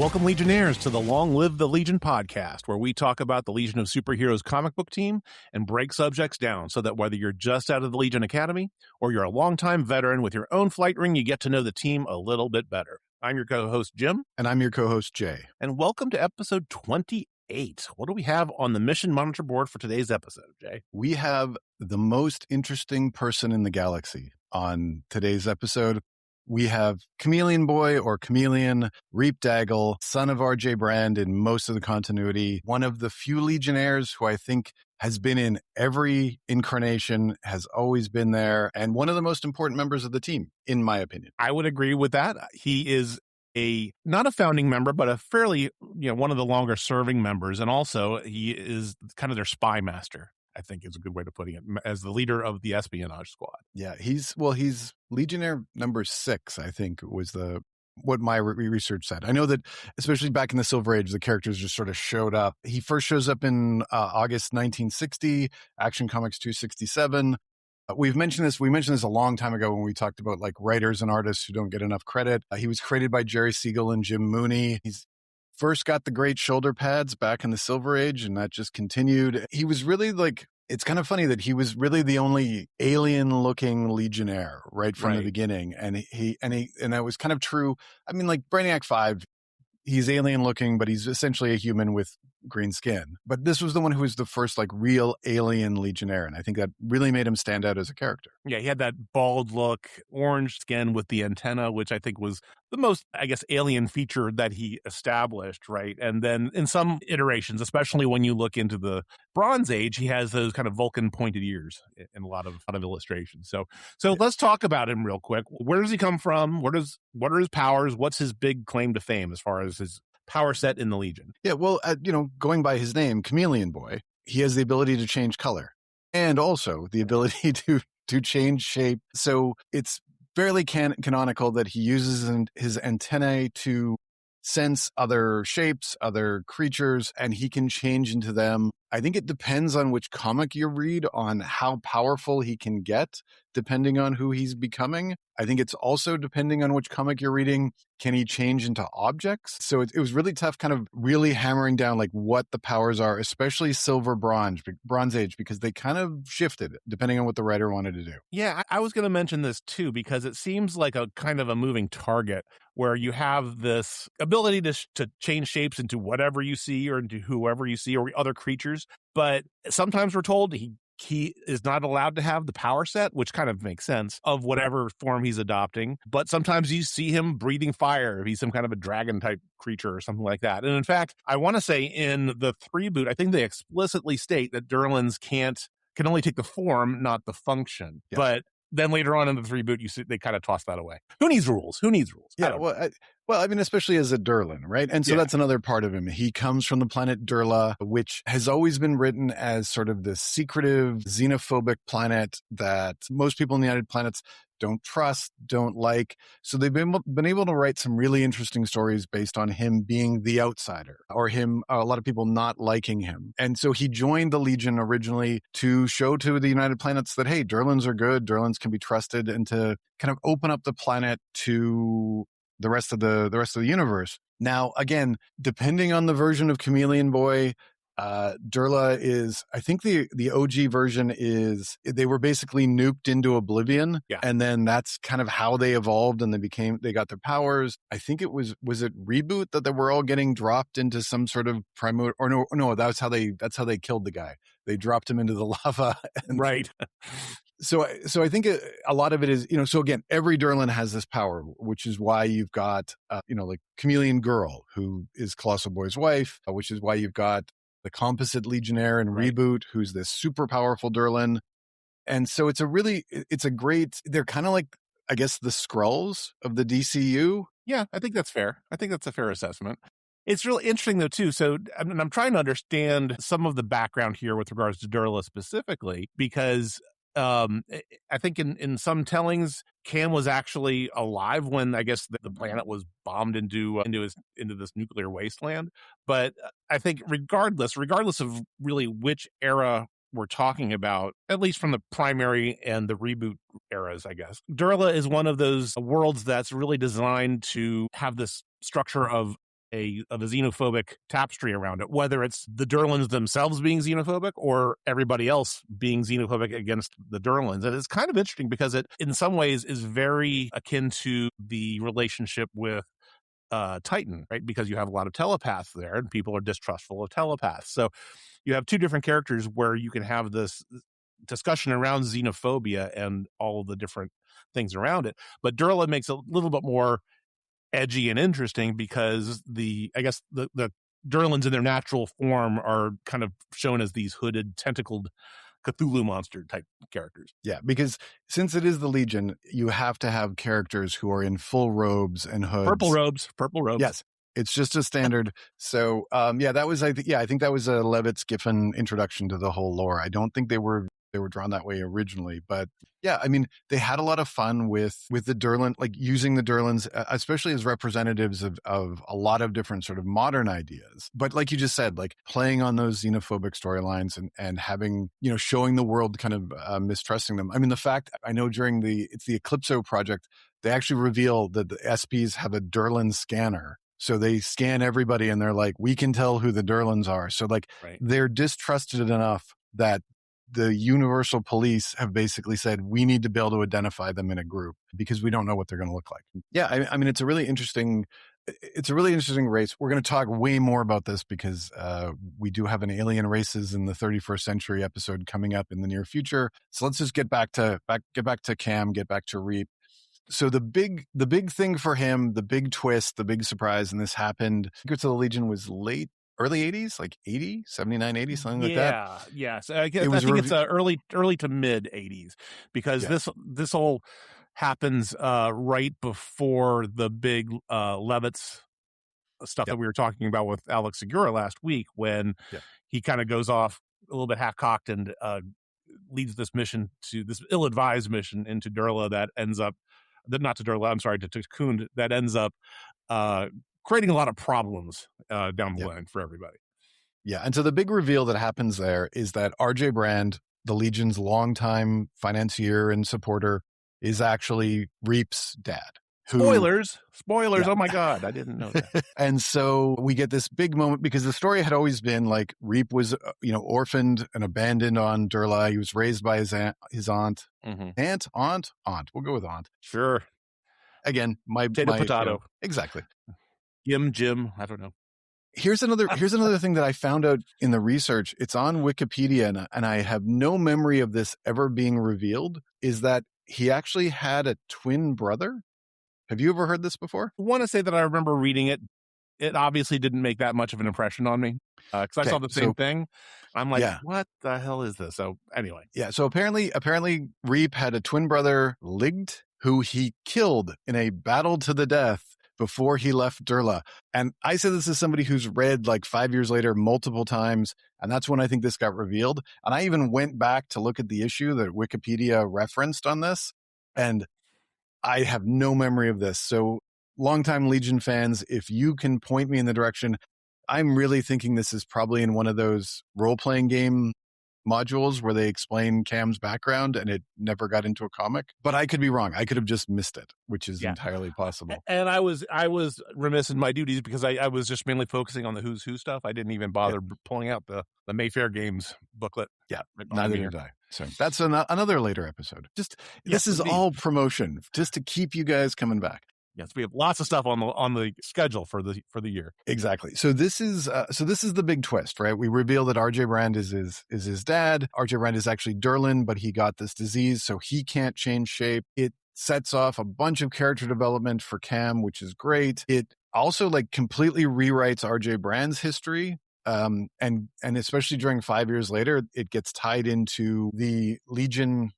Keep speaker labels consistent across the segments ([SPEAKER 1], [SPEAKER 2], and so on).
[SPEAKER 1] Welcome, Legionnaires, to the Long Live the Legion podcast, where we talk about the Legion of Superheroes comic book team and break subjects down so that whether you're just out of the Legion Academy or you're a longtime veteran with your own flight ring, you get to know the team a little bit better. I'm your co-host, Jim.
[SPEAKER 2] And I'm your co-host, Jay.
[SPEAKER 1] And welcome to episode 28. What do we have on the mission monitor board for today's episode, Jay?
[SPEAKER 2] We have the most interesting person in the galaxy on today's episode. We have Chameleon Boy, or Chameleon, Reep Daggle, son of RJ Brand in most of the continuity, one of the few Legionnaires who I think has been in every incarnation, has always been there, and one of the most important members of the team, in my opinion.
[SPEAKER 1] I would agree with that. He is not a founding member, but a fairly, one of the longer serving members. And also he is kind of their spy master, I think is a good way to put it, as the leader of the Espionage Squad.
[SPEAKER 2] Yeah, he's Legionnaire number 6, I think, was what my research said. I know that, especially back in the Silver Age, the characters just sort of showed up. He first shows up in August 1960, Action Comics 267. We mentioned this a long time ago when we talked about like writers and artists who don't get enough credit. He was created by Jerry Siegel and Jim Mooney. He's first got the great shoulder pads back in the Silver Age, and that just continued. He was really it's kind of funny that he was really the only alien-looking Legionnaire right from the beginning, and that was kind of true. I mean, like Brainiac 5, he's alien-looking, but he's essentially a human with green skin. But this was the one who was the first like real alien Legionnaire, and I think that really made him stand out as a character.
[SPEAKER 1] Yeah, he had that bald look, orange skin with the antenna, which I think was the most, alien feature that he established, right? And then in some iterations, especially when you look into the Bronze Age, he has those kind of Vulcan pointed ears in a lot of illustrations. So let's talk about him real quick. Where does he come from? What are his powers? What's his big claim to fame as far as his power set in the Legion?
[SPEAKER 2] Yeah, well, going by his name, Chameleon Boy, he has the ability to change color and also the ability to change shape. So it's fairly canonical that he uses his antennae to sense other shapes, other creatures, and he can change into them. I think it depends on which comic you read on how powerful he can get, depending on who he's becoming. I think it's also depending on which comic you're reading, can he change into objects? So it was really tough kind of really hammering down like what the powers are, especially Silver Bronze Age, because they kind of shifted depending on what the writer wanted to do.
[SPEAKER 1] Yeah, I was going to mention this too, because it seems like a kind of a moving target where you have this ability to change shapes into whatever you see or into whoever you see or other creatures. But sometimes we're told he is not allowed to have the power set, which kind of makes sense, of whatever form he's adopting. But sometimes you see him breathing fire if he's some kind of a dragon type creature or something like that. And in fact, I want to say in the reboot, I think they explicitly state that Durlans can only take the form, not the function. Yes. But then later on in the reboot, you see they kind of toss that away. Who needs rules?
[SPEAKER 2] Yeah, well, I mean, especially as a Durlan, right? And so that's another part of him. He comes from the planet Durla, which has always been written as sort of this secretive, xenophobic planet that most people in the United Planets don't trust, don't like. So they've been able to write some really interesting stories based on him being the outsider or a lot of people not liking him. And so he joined the Legion originally to show to the United Planets that, hey, Durlans are good, Durlans can be trusted, and to kind of open up the planet to the rest of the universe. Now, again, depending on the version of Chameleon Boy, Durla is, I think the OG version is, they were basically nuked into oblivion.
[SPEAKER 1] Yeah.
[SPEAKER 2] And then that's kind of how they evolved and they got their powers. I think it was it Reboot that they were all getting dropped into some sort of primordial, or no, that's how they killed the guy. They dropped him into the lava.
[SPEAKER 1] Right.
[SPEAKER 2] So I think a lot of it is, so again, every Durlan has this power, which is why you've got, like Chameleon Girl, who is Colossal Boy's wife, which is why you've got the composite Legionnaire and Reboot, who's this super powerful Durlan. And so they're kind of like, I guess, the Skrulls of the DCU.
[SPEAKER 1] Yeah, I think that's fair. I think that's a fair assessment. It's really interesting, though, too. So I'm trying to understand some of the background here with regards to Durla specifically, because I think in some tellings, Cham was actually alive when I guess the planet was bombed into this nuclear wasteland. But I think regardless of really which era we're talking about, at least from the primary and the reboot eras, I guess, Durla is one of those worlds that's really designed to have this structure of of a xenophobic tapestry around it, whether it's the Durlans themselves being xenophobic or everybody else being xenophobic against the Durlans. And it's kind of interesting because it, in some ways, is very akin to the relationship with Titan, right? Because you have a lot of telepaths there and people are distrustful of telepaths. So you have two different characters where you can have this discussion around xenophobia and all of the different things around it. But Durlan makes it a little bit more edgy and interesting because I guess the Durlans in their natural form are kind of shown as these hooded, tentacled Cthulhu monster type characters.
[SPEAKER 2] Yeah, because since it is the Legion, you have to have characters who are in full robes and hoods.
[SPEAKER 1] Purple robes.
[SPEAKER 2] Yes, it's just a standard. So, that was, I think that was a Levitz Giffen introduction to the whole lore. I don't think they were drawn that way originally, but yeah, I mean, they had a lot of fun with the Durlan, like using the Durlans, especially as representatives of a lot of different sort of modern ideas. But like you just said, like playing on those xenophobic storylines and having, showing the world kind of mistrusting them. I mean, the fact, I know it's the Eclipso project, they actually reveal that the SPs have a Durlan scanner. So they scan everybody and they're like, we can tell who the Durlans are. So like They're distrusted enough that the universal police have basically said, we need to be able to identify them in a group because we don't know what they're going to look like. Yeah, I mean, it's a really interesting race. We're going to talk way more about this because we do have an alien races in the 31st century episode coming up in the near future. So let's just get back to Cham, get back to Reep. So the big thing for him, the big twist, the big surprise, and this happened, Secrets of the Legion was early 80s, like 80, 79, 80, something like that.
[SPEAKER 1] Yeah. So I think it's early to mid 80s because this all happens right before the big Levitz stuff that we were talking about with Alex Segura last week when he kind of goes off a little bit half-cocked and leads this ill-advised mission into Durla that ends up, not to Durla, I'm sorry, to Kund, that ends up creating a lot of problems down the line for everybody.
[SPEAKER 2] Yeah, and so the big reveal that happens there is that RJ Brand, the Legion's longtime financier and supporter, is actually Reep's dad.
[SPEAKER 1] Spoilers! Oh my God, I didn't know that.
[SPEAKER 2] And so we get this big moment because the story had always been like Reep was, orphaned and abandoned on Durla. He was raised by his aunt. Mm-hmm. Aunt. We'll go with aunt.
[SPEAKER 1] Sure.
[SPEAKER 2] Again,
[SPEAKER 1] potato.
[SPEAKER 2] Exactly.
[SPEAKER 1] Jim, I don't know.
[SPEAKER 2] Here's another thing that I found out in the research. It's on Wikipedia, and I have no memory of this ever being revealed, is that he actually had a twin brother. Have you ever heard this before?
[SPEAKER 1] I want to say that I remember reading it. It obviously didn't make that much of an impression on me because I saw the same thing. I'm like, what the hell is this? So anyway.
[SPEAKER 2] Yeah, so apparently Reep had a twin brother, Ligd, who he killed in a battle to the death before he left Durla. And I say this as somebody who's read like 5 years later multiple times, and that's when I think this got revealed. And I even went back to look at the issue that Wikipedia referenced on this, and I have no memory of this. So longtime Legion fans, if you can point me in the direction, I'm really thinking this is probably in one of those role-playing game modules where they explain Cam's background and it never got into a comic. But I could be wrong. I could have just missed it, which is entirely possible.
[SPEAKER 1] And I was remiss in my duties because I was just mainly focusing on the Who's Who stuff. I didn't even bother pulling out the Mayfair Games booklet.
[SPEAKER 2] Yeah, neither did I. So that's another later episode. This is all promotion just to keep you guys coming back.
[SPEAKER 1] Yes, we have lots of stuff on the schedule for the year.
[SPEAKER 2] Exactly. So this is the big twist, right? We reveal that RJ Brand is his dad. RJ Brand is actually Durlan, but he got this disease, so he can't change shape. It sets off a bunch of character development for Cham, which is great. It also like completely rewrites RJ Brand's history. And especially during 5 years later, it gets tied into the Legion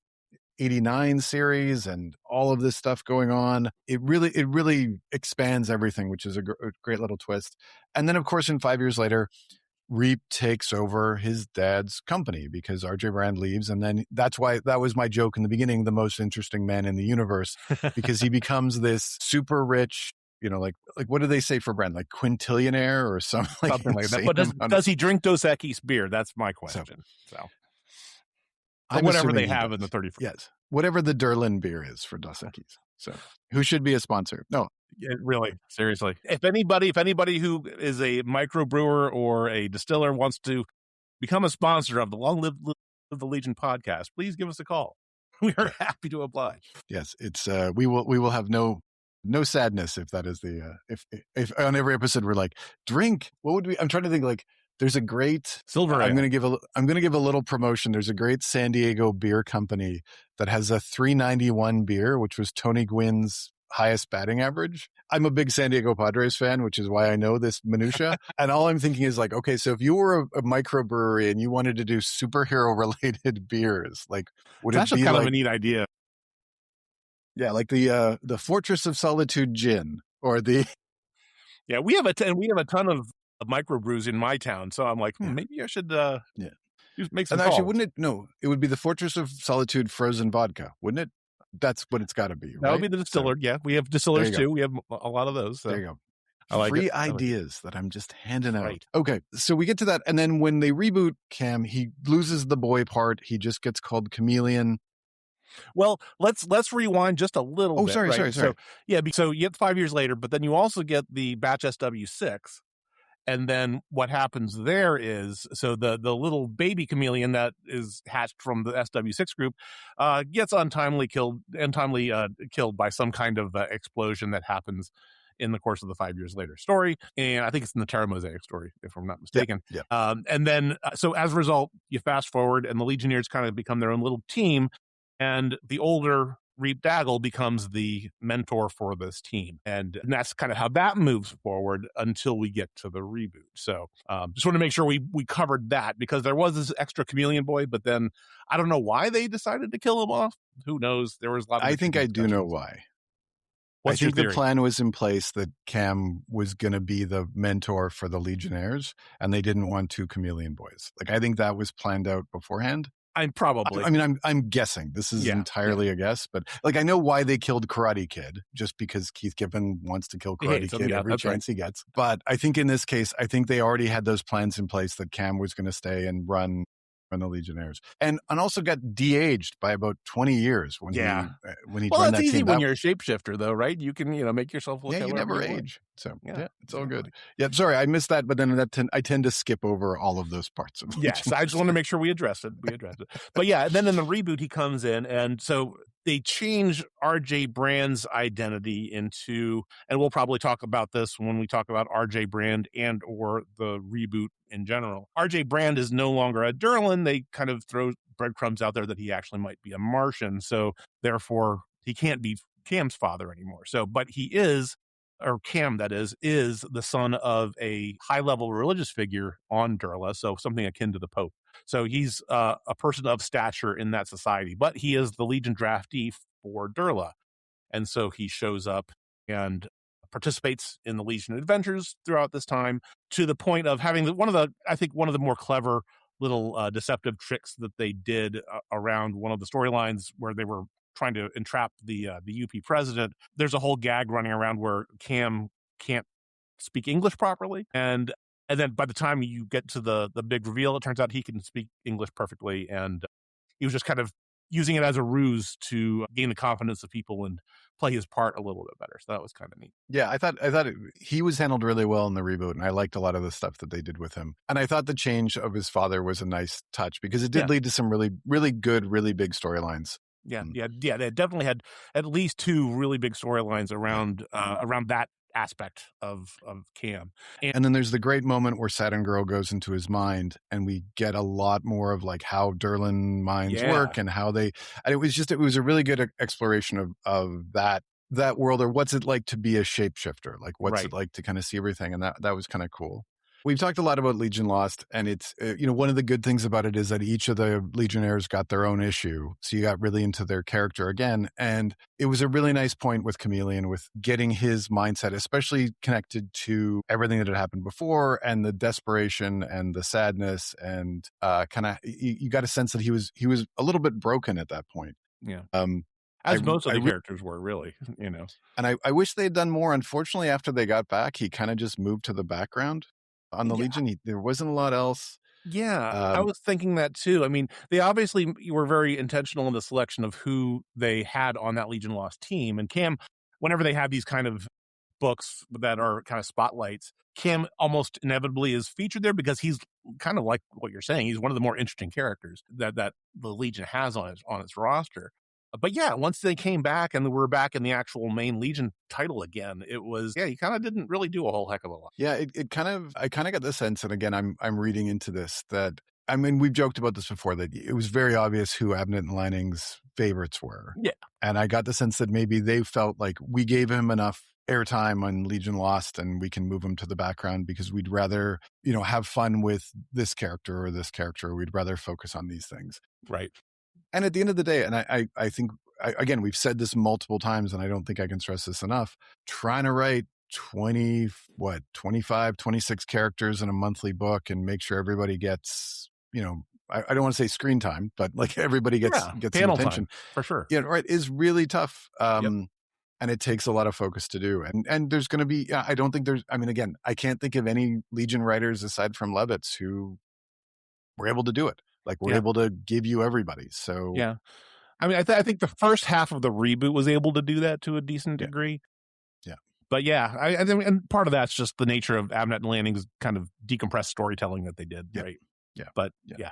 [SPEAKER 2] 89 series and all of this stuff going on. It really expands everything, which is a great little twist. And then, of course, in 5 years later, Reep takes over his dad's company because RJ Brand leaves. And then that's why that was my joke in the beginning, the most interesting man in the universe, because he becomes this super rich, like what do they say for Brand? Like quintillionaire or something like that.
[SPEAKER 1] But does he drink Dos Equis beer? That's my question. So. Whatever they have in the 34th.
[SPEAKER 2] Yes. Whatever the Durlan beer is for Dos Equis. So who should be a sponsor? No.
[SPEAKER 1] Yeah, really, seriously. If anybody who is a microbrewer or a distiller wants to become a sponsor of the Long Live the Legion podcast, please give us a call. We are happy to oblige.
[SPEAKER 2] Yes, it's we will have no sadness if that is the if on every episode we're like, drink. What would we? I'm trying to think, like, there's a great
[SPEAKER 1] Silver Ale.
[SPEAKER 2] I'm going to give a little promotion. There's a great San Diego beer company that has a 391 beer, which was Tony Gwynn's highest batting average. I'm a big San Diego Padres fan, which is why I know this minutia. And all I'm thinking is like, okay, so if you were a microbrewery and you wanted to do superhero related beers, like, would
[SPEAKER 1] That's
[SPEAKER 2] it be
[SPEAKER 1] kind
[SPEAKER 2] like
[SPEAKER 1] of a neat idea?
[SPEAKER 2] Yeah, like the Fortress of Solitude gin, or the
[SPEAKER 1] Yeah, we have a ton of microbrews in my town, so I'm like, maybe I should make some
[SPEAKER 2] and
[SPEAKER 1] calls.
[SPEAKER 2] actually, wouldn't it? No, it would be the Fortress of Solitude frozen vodka, wouldn't it? That's what it's got to be.
[SPEAKER 1] That
[SPEAKER 2] right?
[SPEAKER 1] would be the distiller. Yeah, we have distillers too. We have a lot of those. So.
[SPEAKER 2] There you go.
[SPEAKER 1] I like
[SPEAKER 2] Free
[SPEAKER 1] it.
[SPEAKER 2] ideas that I'm just handing out.
[SPEAKER 1] Right.
[SPEAKER 2] Okay, so we get to that, and then when they reboot Cham, he loses the boy part. He just gets called Chameleon.
[SPEAKER 1] Well, let's rewind just a little bit.
[SPEAKER 2] Sorry.
[SPEAKER 1] So so you get 5 years later, but then you also get the batch SW6. And then what happens there is, so the little baby chameleon that is hatched from the SW6 group gets untimely killed by some kind of explosion that happens in the course of the 5 years later story. And I think it's in the Terra Mosaic story, if I'm not mistaken.
[SPEAKER 2] Yeah.
[SPEAKER 1] And then, so as a result, you fast forward and the Legionnaires kind of become their own little team. And the older Reep Daggle becomes the mentor for this team. And that's kind of how that moves forward until we get to the reboot. So just want to make sure we covered that, because there was this extra Chameleon Boy, but then I don't know why they decided to kill him off. Who knows? There was a lot of
[SPEAKER 2] I think I do know why.
[SPEAKER 1] What's your theory?
[SPEAKER 2] The plan was in place that Cham was going to be the mentor for the Legionnaires, and they didn't want two Chameleon Boys. Like, I think that was planned out beforehand.
[SPEAKER 1] I'm
[SPEAKER 2] guessing. This is entirely a guess, but like, I know why they killed Karate Kid, just because Keith Giffen wants to kill Karate Kid every chance he gets. But I think in this case, I think they already had those plans in place that Cham was going to stay and run the Legionnaires, and also got de-aged by about 20 years when he joined that
[SPEAKER 1] easy
[SPEAKER 2] team.
[SPEAKER 1] When you're a shapeshifter, though, right? You can make yourself look.
[SPEAKER 2] Yeah, you never age. So it's all good.
[SPEAKER 1] Right.
[SPEAKER 2] Yeah, sorry, I missed that, but then I tend to skip over all of those parts of it.
[SPEAKER 1] Yes, I just want to make sure we addressed it. But yeah, and then in the reboot, he comes in, and so they change RJ Brand's identity into, and we'll probably talk about this when we talk about RJ Brand and or the reboot in general. RJ Brand is no longer a Durlan. They kind of throw breadcrumbs out there that he actually might be a Martian. So therefore, he can't be Cham's father anymore. So, but he is, or Cham, that is the son of a high-level religious figure on Durla, so something akin to the Pope. So he's a person of stature in that society, but he is the Legion draftee for Durla. And so he shows up and participates in the Legion adventures throughout this time, to the point of having one of the more clever little deceptive tricks that they did around one of the storylines where they were trying to entrap the UP president. There's a whole gag running around where Cham can't speak English properly, and then by the time you get to the big reveal, it turns out he can speak English perfectly, and he was just kind of using it as a ruse to gain the confidence of people and play his part a little bit better. So that was kind of neat.
[SPEAKER 2] Yeah, I thought he was handled really well in the reboot, and I liked a lot of the stuff that they did with him. And I thought the change of his father was a nice touch, because it did lead to some really, really good, really big storylines.
[SPEAKER 1] Yeah. They definitely had at least two really big storylines around that aspect of Cham.
[SPEAKER 2] And then there's the great moment where Saturn Girl goes into his mind, and we get a lot more of like how Durlan minds work and how they. And it was a really good exploration of that world, or what's it like to be a shapeshifter, like what's it like to kind of see everything, and that was kind of cool. We've talked a lot about Legion Lost, and it's, one of the good things about it is that each of the Legionnaires got their own issue. So you got really into their character again. And it was a really nice point with Chameleon, with getting his mindset, especially connected to everything that had happened before, and the desperation and the sadness, and kind of, you got a sense that he was a little bit broken at that point.
[SPEAKER 1] Yeah. As most of the characters were, really,
[SPEAKER 2] And I wish they had done more. Unfortunately, after they got back, he kind of just moved to the background on the Legion. There wasn't a lot else.
[SPEAKER 1] Yeah, I
[SPEAKER 2] Um,
[SPEAKER 1] was thinking that too. I mean, they obviously were very intentional in the selection of who they had on that Legion Lost team. And Cam, whenever they have these kind of books that are kind of spotlights, Cam almost inevitably is featured there because he's kind of like what you're saying. He's one of the more interesting characters that the Legion has on its roster. But yeah, once they came back and we're back in the actual main Legion title again, it was he kind of didn't really do a whole heck of a lot.
[SPEAKER 2] yeah, it kind of I kind of got the sense, and again, I'm reading into this that I mean we've joked about this before that it was very obvious who Abnett and Lanning's favorites were,
[SPEAKER 1] Yeah,
[SPEAKER 2] and I got the sense that maybe they felt like we gave him enough airtime on Legion Lost, and we can move him to the background because we'd rather have fun with this character or this character. We'd rather focus on these things.
[SPEAKER 1] right.
[SPEAKER 2] And at the end of the day, and I think, again, we've said this multiple times, and I don't think I can stress this enough, trying to write 25, 26 characters in a monthly book and make sure everybody gets, I don't want to say screen time, but like everybody gets
[SPEAKER 1] Yeah,
[SPEAKER 2] some
[SPEAKER 1] panel
[SPEAKER 2] attention.
[SPEAKER 1] time for sure.
[SPEAKER 2] Yeah, right. Is really tough.
[SPEAKER 1] Yep.
[SPEAKER 2] And it takes a lot of focus to do. And there's going to be, I don't think I mean, again, I can't think of any Legion writers aside from Levitz who were able to do it. Like we're
[SPEAKER 1] Yeah.
[SPEAKER 2] able to give you everybody. So
[SPEAKER 1] Yeah. I mean, I think the first half of the reboot was able to do that to a decent
[SPEAKER 2] Yeah.
[SPEAKER 1] degree.
[SPEAKER 2] Yeah.
[SPEAKER 1] But yeah, I think, and part of that's just the nature of Abnett and Lanning's kind of decompressed storytelling that they did,
[SPEAKER 2] Yeah.
[SPEAKER 1] right?
[SPEAKER 2] Yeah.
[SPEAKER 1] But yeah.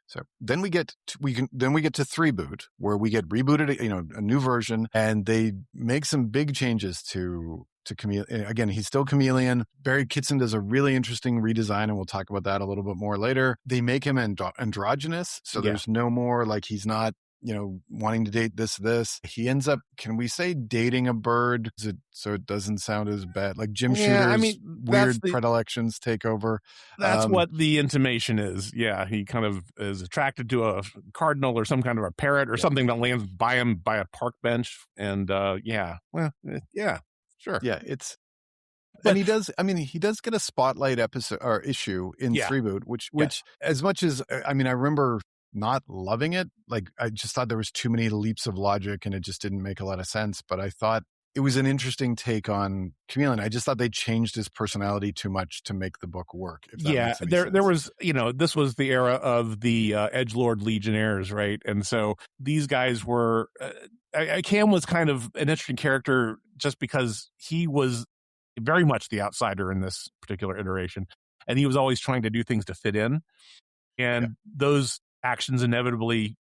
[SPEAKER 2] So then we get to Three Boot, where we get rebooted, a new version, and they make some big changes to Chameleon. Again, he's still Chameleon. Barry Kitson does a really interesting redesign, and we'll talk about that a little bit more later. They make him androgynous, so there's no more like he's not wanting to date this. He ends up, can we say, dating a bird? So it doesn't sound as bad. Like Jim Shooter's weird predilections take over.
[SPEAKER 1] That's what the intimation is. Yeah, he kind of is attracted to a cardinal or some kind of a parrot or something that lands by him by a park bench. And sure.
[SPEAKER 2] Yeah, and he does. I mean, he does get a spotlight episode or issue in Three Boot, which as much as I mean, I remember not loving it. Like I just thought there was too many leaps of logic, and it just didn't make a lot of sense. But I thought it was an interesting take on Chameleon. I just thought they changed his personality too much to make the book work. If that makes any sense.
[SPEAKER 1] There was, this was the era of the edgelord Legionnaires, right? And so these guys were. Cam was kind of an interesting character just because he was very much the outsider in this particular iteration, and he was always trying to do things to fit in, and those actions inevitably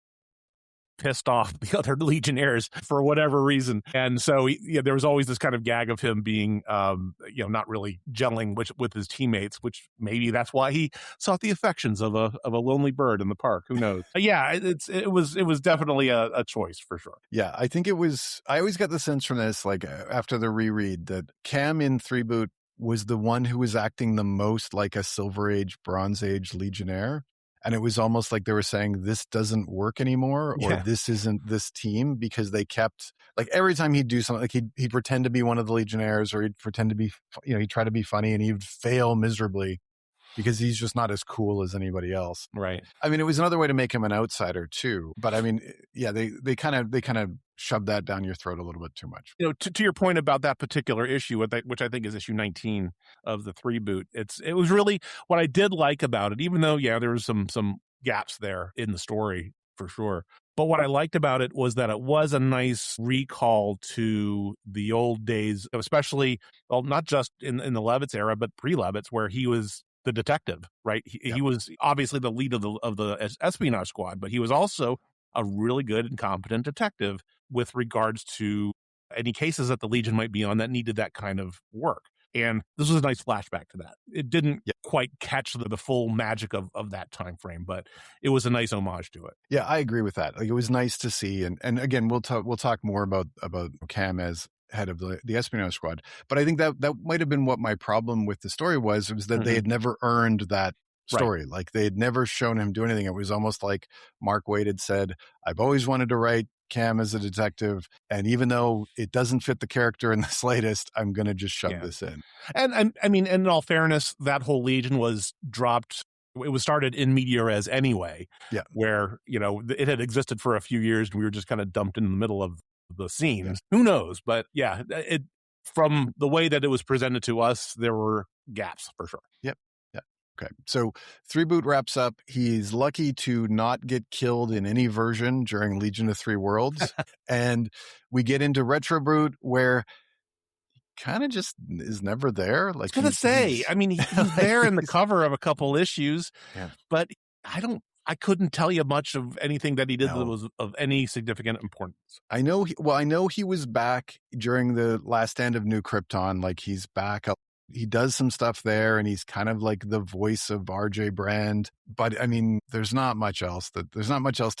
[SPEAKER 1] pissed off the other Legionnaires for whatever reason. And so there was always this kind of gag of him being, not really gelling with his teammates, which maybe that's why he sought the affections of a lonely bird in the park. Who knows? It was definitely a choice for sure.
[SPEAKER 2] Yeah, I think it was. I always got the sense from this, like after the reread, that Cam in Three Boot was the one who was acting the most like a Silver Age, Bronze Age Legionnaire. And it was almost like they were saying, this doesn't work anymore, or this isn't this team, because they kept, like, every time he'd do something, like he'd pretend to be one of the Legionnaires, or he'd pretend to be, he'd try to be funny, and he'd fail miserably because he's just not as cool as anybody else.
[SPEAKER 1] Right.
[SPEAKER 2] I mean, it was another way to make him an outsider too. But I mean, yeah, they kind of shoved that down your throat a little bit too much.
[SPEAKER 1] To your point about that particular issue, which I think is issue 19 of the Three Boot, it was really what I did like about it, even though, there was some gaps there in the story for sure. But what I liked about it was that it was a nice recall to the old days, especially, well, not just in the Levitz era, but pre-Levitz, where he was the detective, right? He was obviously the lead of the Espionage Squad, but he was also a really good and competent detective with regards to any cases that the Legion might be on that needed that kind of work. And this was a nice flashback to that. It didn't quite catch the full magic of that time frame, but it was a nice homage to it.
[SPEAKER 2] Yeah, I agree with that. Like, it was nice to see, and again, we'll talk more about Cam as head of the Espionage Squad. But I think that might have been what my problem with the story was that they had never earned that story. Right. Like, they had never shown him do anything. It was almost like Mark Waid had said, I've always wanted to write Cam as a detective, and even though it doesn't fit the character in the slightst, I'm going to just shove this in.
[SPEAKER 1] And I mean, in all fairness, that whole Legion was dropped. It was started in media res anyway, where, it had existed for a few years and we were just kind of dumped in the middle of the scenes. Yeah. Who knows? But from the way that it was presented to us, there were gaps for sure.
[SPEAKER 2] Yep. Okay. So 3 boot wraps up. He's lucky to not get killed in any version during Legion of Three Worlds. And we get into Retro Boot where kind of just is never there. Like
[SPEAKER 1] I was gonna say, I mean, he's
[SPEAKER 2] like
[SPEAKER 1] there in the cover of a couple issues,
[SPEAKER 2] Yeah.
[SPEAKER 1] but I couldn't tell you much of anything that he did that
[SPEAKER 2] No.
[SPEAKER 1] was of any significant importance.
[SPEAKER 2] I know he was back during the last stand of New Krypton. Like he's back up. He does some stuff there and he's kind of like the voice of RJ Brand. But I mean, there's not much else to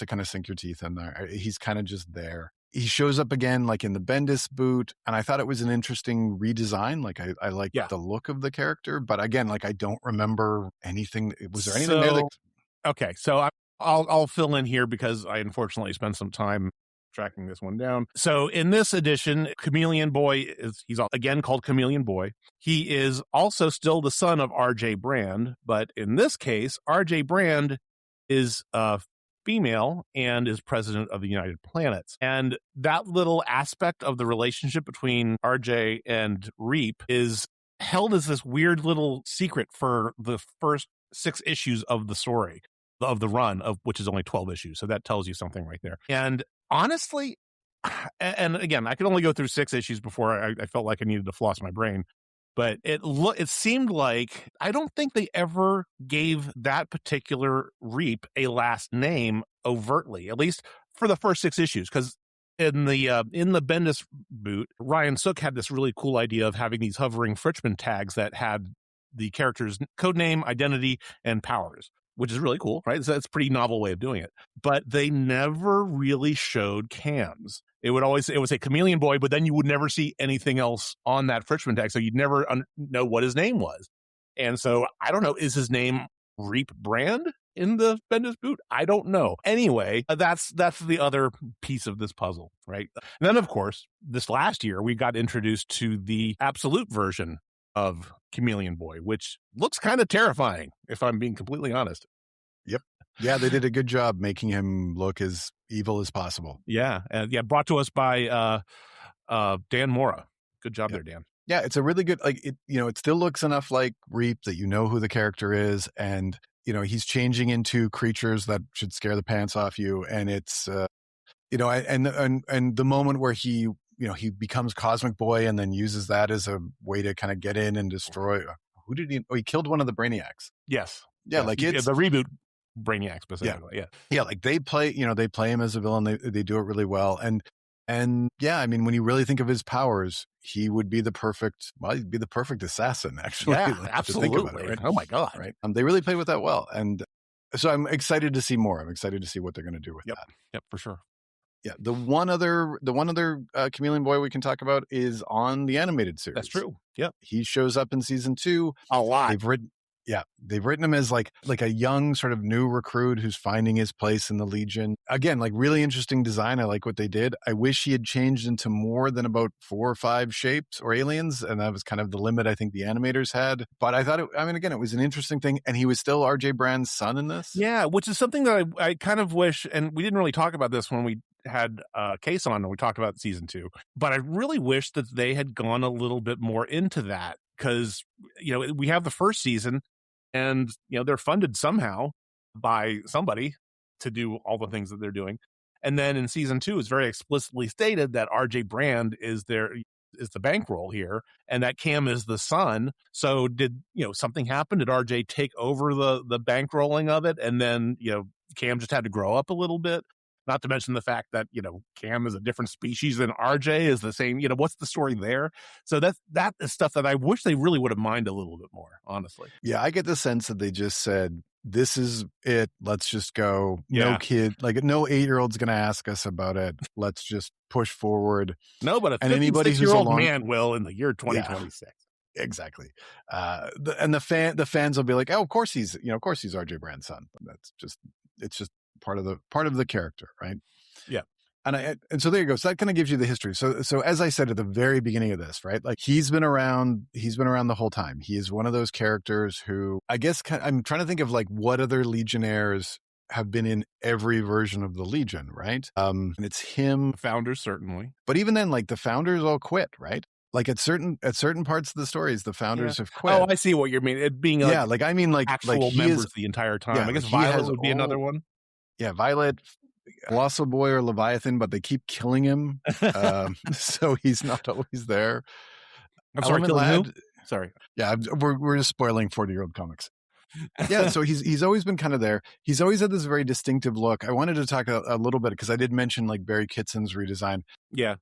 [SPEAKER 2] kind of sink your teeth in there. He's kind of just there. He shows up again, like in the Bendis boot. And I thought it was an interesting redesign. Like I like the look of the character, but again, like I don't remember anything. Was there anything there that...
[SPEAKER 1] Okay, so I'll fill in here because I unfortunately spent some time tracking this one down. So in this edition, Chameleon Boy he's again called Chameleon Boy. He is also still the son of RJ Brand, but in this case, RJ Brand is female and is president of the United Planets. And that little aspect of the relationship between RJ and Reep is held as this weird little secret for the first 6 issues of the story, of the run, of which is only 12 issues. So that tells you something right there. And honestly, and again, I could only go through 6 issues before I felt like I needed to floss my brain. But it seemed like I don't think they ever gave that particular Reep a last name overtly, at least for the first 6 issues, because in the Bendis boot, Ryan Sook had this really cool idea of having these hovering Fritchman tags that had the character's codename, identity, and powers, which is really cool, right? So it's a pretty novel way of doing it. But they never really showed cams. It would say Chameleon Boy, but then you would never see anything else on that Fritchman tag, so you'd never know what his name was. And so I don't know, is his name Reep Brand in the Bendis boot? I don't know. Anyway, that's the other piece of this puzzle, right? And then, of course, this last year, we got introduced to the absolute version of Chameleon Boy, which looks kind of terrifying, if I'm being completely honest.
[SPEAKER 2] Yep. Yeah, they did a good job making him look as evil as possible.
[SPEAKER 1] Yeah. Brought to us by Dan Mora. Good job there, Dan.
[SPEAKER 2] Yeah, it's a really good, like, it still looks enough like Reep that you know who the character is, and he's changing into creatures that should scare the pants off you, and it's and the moment where he becomes Cosmic Boy and then uses that as a way to kind of get in and destroy. Who did he? Oh, he killed one of the Brainiacs.
[SPEAKER 1] Yes.
[SPEAKER 2] Yeah, like it's
[SPEAKER 1] the reboot Brainiac specifically.
[SPEAKER 2] Yeah, like they play him as a villain. They do it really well, and yeah, I mean, when you really think of his powers, he'd be the perfect assassin. Actually,
[SPEAKER 1] yeah,
[SPEAKER 2] like,
[SPEAKER 1] absolutely.
[SPEAKER 2] To think about it, right?
[SPEAKER 1] Oh my god,
[SPEAKER 2] right? They really played with that well, and so I'm excited to see more. I'm excited to see what they're going to do with that.
[SPEAKER 1] Yep, for sure.
[SPEAKER 2] Yeah, the one other Chameleon Boy we can talk about is on the animated series.
[SPEAKER 1] That's true. Yep,
[SPEAKER 2] he shows up in season 2
[SPEAKER 1] a lot.
[SPEAKER 2] They've written him as like a young sort of new recruit who's finding his place in the Legion. Again, like really interesting design. I like what they did. I wish he had changed into more than about 4 or 5 shapes or aliens, and that was kind of the limit I think the animators had. But I thought it was an interesting thing, and he was still RJ Brand's son in this.
[SPEAKER 1] Yeah, which is something that I kind of wish, and we didn't really talk about this when we had Case on and we talked about season 2, but I really wish that they had gone a little bit more into that, because we have the first season and they're funded somehow by somebody to do all the things that they're doing, and then in season 2 it's very explicitly stated that RJ Brand is the bankroll here, and that Cham is the son. So did something happen? Did RJ take over the bankrolling of it, and then Cham just had to grow up a little bit? Not to mention the fact that, Cham is a different species than RJ is the same. What's the story there? So that is stuff that I wish they really would have minded a little bit more, honestly.
[SPEAKER 2] Yeah, I get the sense that they just said, this is it. Let's just go.
[SPEAKER 1] Yeah.
[SPEAKER 2] No kid, like no 8-year-old's going to ask us about it. Let's just push forward.
[SPEAKER 1] No, but a 56-year-old man will in the year 2026.
[SPEAKER 2] Yeah, exactly. And the fans will be like, oh, of course he's RJ Brand's son. It's just part of the character, right?
[SPEAKER 1] Yeah.
[SPEAKER 2] And so there you go. So that kind of gives you the history. So as I said at the very beginning of this, right? Like he's been around the whole time. He is one of those characters who, I guess, I'm trying to think of like what other Legionnaires have been in every version of the Legion, right? And it's him.
[SPEAKER 1] Founders, certainly.
[SPEAKER 2] But even then, like the founders all quit, right? Like at certain parts of the stories, the
[SPEAKER 1] Yeah.
[SPEAKER 2] founders have
[SPEAKER 1] Oh,
[SPEAKER 2] quit.
[SPEAKER 1] I see what you mean. It being
[SPEAKER 2] Yeah,
[SPEAKER 1] like
[SPEAKER 2] like I mean, like
[SPEAKER 1] actual
[SPEAKER 2] he is.
[SPEAKER 1] members the entire time.
[SPEAKER 2] Yeah,
[SPEAKER 1] I guess
[SPEAKER 2] like he
[SPEAKER 1] Violet
[SPEAKER 2] has
[SPEAKER 1] would be another
[SPEAKER 2] all.
[SPEAKER 1] one.
[SPEAKER 2] Yeah, Violet, Colossal Boy or Leviathan, but they keep killing him, so he's not always there.
[SPEAKER 1] I'm sorry,
[SPEAKER 2] Element
[SPEAKER 1] killing who?
[SPEAKER 2] Lad.
[SPEAKER 1] Sorry.
[SPEAKER 2] Yeah, we're just spoiling 40-year-old comics. Yeah, so he's always been kind of there. He's always had this very distinctive look. I wanted to talk a little bit because I did mention like Barry Kitson's redesign.
[SPEAKER 1] Yeah.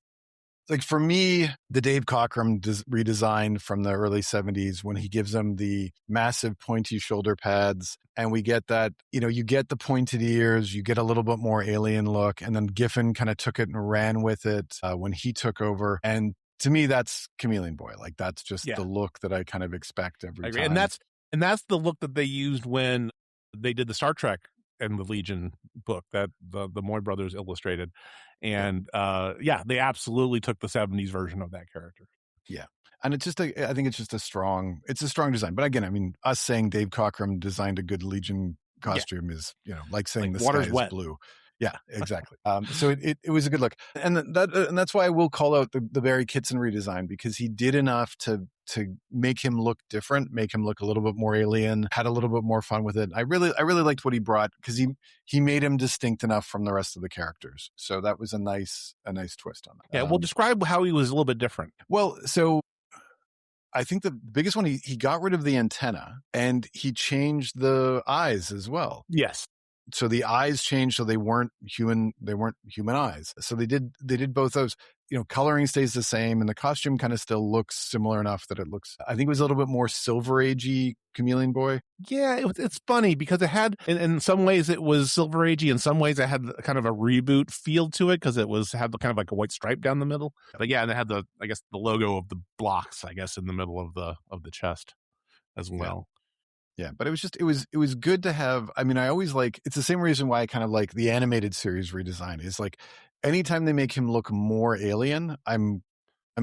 [SPEAKER 2] Like for me, the Dave Cockrum redesign from the early 70s when he gives them the massive pointy shoulder pads and we get that, you get the pointed ears, you get a little bit more alien look, and then Giffen kind of took it and ran with it when he took over. And to me, that's Chameleon Boy. Like that's just the look that I kind of expect every time.
[SPEAKER 1] And that's the look that they used when they did the Star Trek and the Legion book that the Moy brothers illustrated. And they absolutely took the 70s version of that character.
[SPEAKER 2] Yeah. And it's just I think it's just a strong design. But again, I mean, us saying Dave Cockrum designed a good Legion costume is, like saying the sky is blue. Yeah, exactly. So it was a good look. And that's why I will call out the Barry Kitson redesign, because he did enough to make him look different, make him look a little bit more alien, had a little bit more fun with it. I really liked what he brought because he made him distinct enough from the rest of the characters. So that was a nice twist on that.
[SPEAKER 1] Yeah, well, describe how he was a little bit different.
[SPEAKER 2] Well, so I think the biggest one, he got rid of the antenna and he changed the eyes as well.
[SPEAKER 1] Yes.
[SPEAKER 2] So the eyes changed, so they weren't human eyes. So they did both those. Coloring stays the same and the costume kind of still looks similar enough that it looks, I think it was a little bit more Silver Agey Chameleon Boy.
[SPEAKER 1] Yeah, it's funny because it had, in some ways it was Silver Agey, in some ways it had kind of a reboot feel to it because it had kind of like a white stripe down the middle. But yeah, and it had the logo of the blocks, I guess, in the middle of the chest as well.
[SPEAKER 2] Yeah, but it was good to have. I mean, I always it's the same reason why I kind of like the animated series redesign is like anytime they make him look more alien, I'm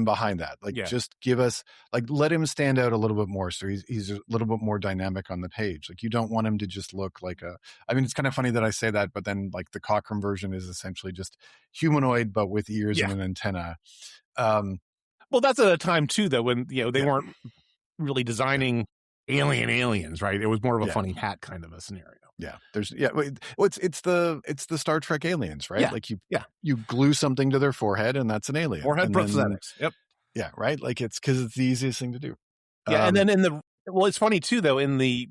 [SPEAKER 2] behind that. Like just give us, let him stand out a little bit more. So he's a little bit more dynamic on the page. Like you don't want him to just look like I mean, it's kind of funny that I say that, but then like the Cockrum version is essentially just humanoid, but with ears and an antenna. Well,
[SPEAKER 1] that's at a time too, though, when, they weren't really designing aliens, right? It was more of a funny hat kind of a scenario.
[SPEAKER 2] Yeah, it's the Star Trek aliens, right?
[SPEAKER 1] Yeah.
[SPEAKER 2] Like you glue something to their forehead and that's an alien.
[SPEAKER 1] Forehead prosthetics. Yep.
[SPEAKER 2] Yeah, right. Like it's because it's the easiest thing to do.
[SPEAKER 1] Yeah, and then it's funny too, though, in the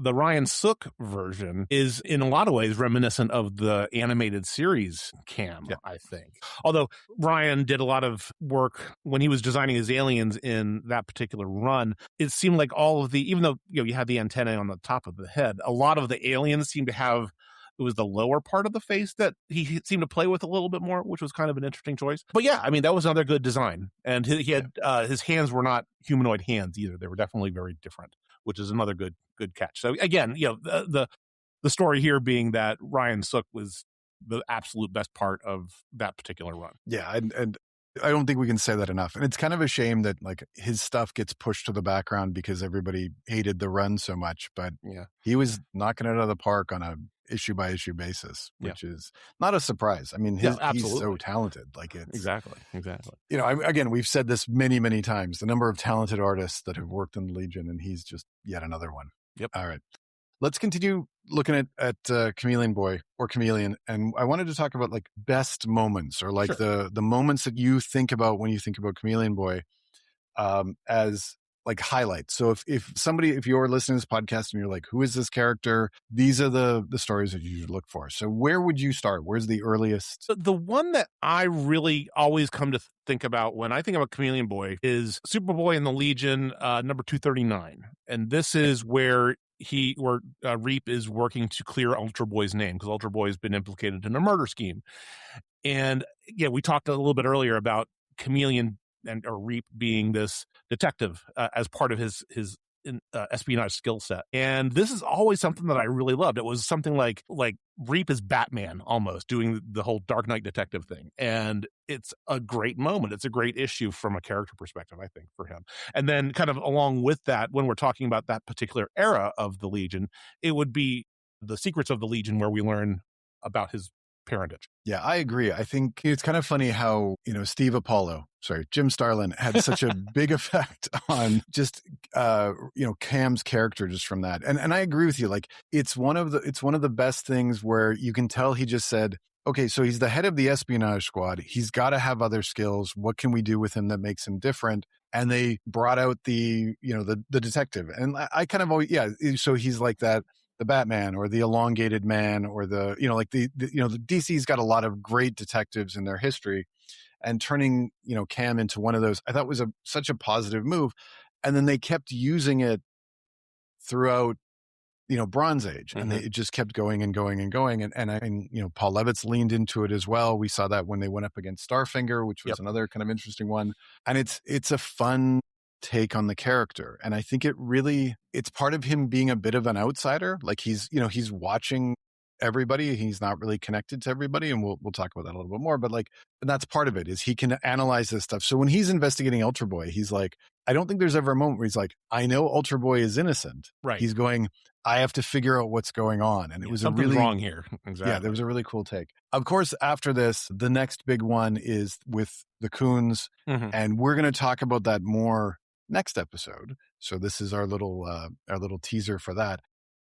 [SPEAKER 1] Ryan Sook version is in a lot of ways reminiscent of the animated series Cham, I think. Although Ryan did a lot of work when he was designing his aliens in that particular run, it seemed like all of even though you had the antenna on the top of the head, a lot of the aliens seemed to have, it was the lower part of the face that he seemed to play with a little bit more, which was kind of an interesting choice. But yeah, I mean, that was another good design. And he had his hands were not humanoid hands either. They were definitely very different, which is another good catch. So again, the story here being that Ryan Sook was the absolute best part of that particular run.
[SPEAKER 2] Yeah, and I don't think we can say that enough. And it's kind of a shame that like his stuff gets pushed to the background because everybody hated the run so much. But he was knocking it out of the park on a issue by issue basis, which is not a surprise. I mean, he's so talented. Like it's
[SPEAKER 1] exactly.
[SPEAKER 2] Again, we've said this many, many times, the number of talented artists that have worked in the Legion, and he's just yet another one.
[SPEAKER 1] Yep.
[SPEAKER 2] All right. Let's continue looking at Chameleon Boy or Chameleon. And I wanted to talk about like best moments or like the moments that you think about when you think about Chameleon Boy as like highlights. So if you're listening to this podcast and you're like, who is this character? These are the stories that you should look for. So where would you start? Where's the earliest?
[SPEAKER 1] So the one that I really always come to think about when I think about Chameleon Boy is Superboy in the Legion, number 239. And this is where Reep is working to clear Ultra Boy's name because Ultra Boy has been implicated in a murder scheme. And we talked a little bit earlier about Chameleon or Reep being this detective as part of his espionage skill set. And this is always something that I really loved. It was something like Reep is Batman almost doing the whole Dark Knight detective thing. And it's a great moment. It's a great issue from a character perspective, I think, for him. And then kind of along with that, when we're talking about that particular era of the Legion, it would be the Secrets of the Legion where we learn about his parentage.
[SPEAKER 2] Yeah, I agree. I think it's kind of funny how, Jim Starlin had such a big effect on just, Cam's character just from that. And I agree with you. Like, it's one of the best things where you can tell he just said, okay, so he's the head of the Espionage Squad. He's got to have other skills. What can we do with him that makes him different? And they brought out the detective. And I kind of always, so he's like that, the Batman or the elongated man or the DC's got a lot of great detectives in their history, and turning, Cam into one of those, I thought was such a positive move. And then they kept using it throughout, Bronze Age, and it just kept going and going and going. And Paul Levitz leaned into it as well. We saw that when they went up against Starfinger, which was another kind of interesting one. And it's a fun take on the character. And I think it's part of him being a bit of an outsider. Like he's watching everybody. He's not really connected to everybody. And we'll talk about that a little bit more, but and that's part of it, is he can analyze this stuff. So when he's investigating Ultra Boy, he's like, I don't think there's ever a moment where he's like, I know Ultra Boy is innocent.
[SPEAKER 1] Right.
[SPEAKER 2] He's going, I have to figure out what's going on. And it was
[SPEAKER 1] something's wrong here. Exactly.
[SPEAKER 2] Yeah, there was a really cool take. Of course, after this, the next big one is with the Coons. And we're going to talk about that more next episode. So this is our little teaser for that.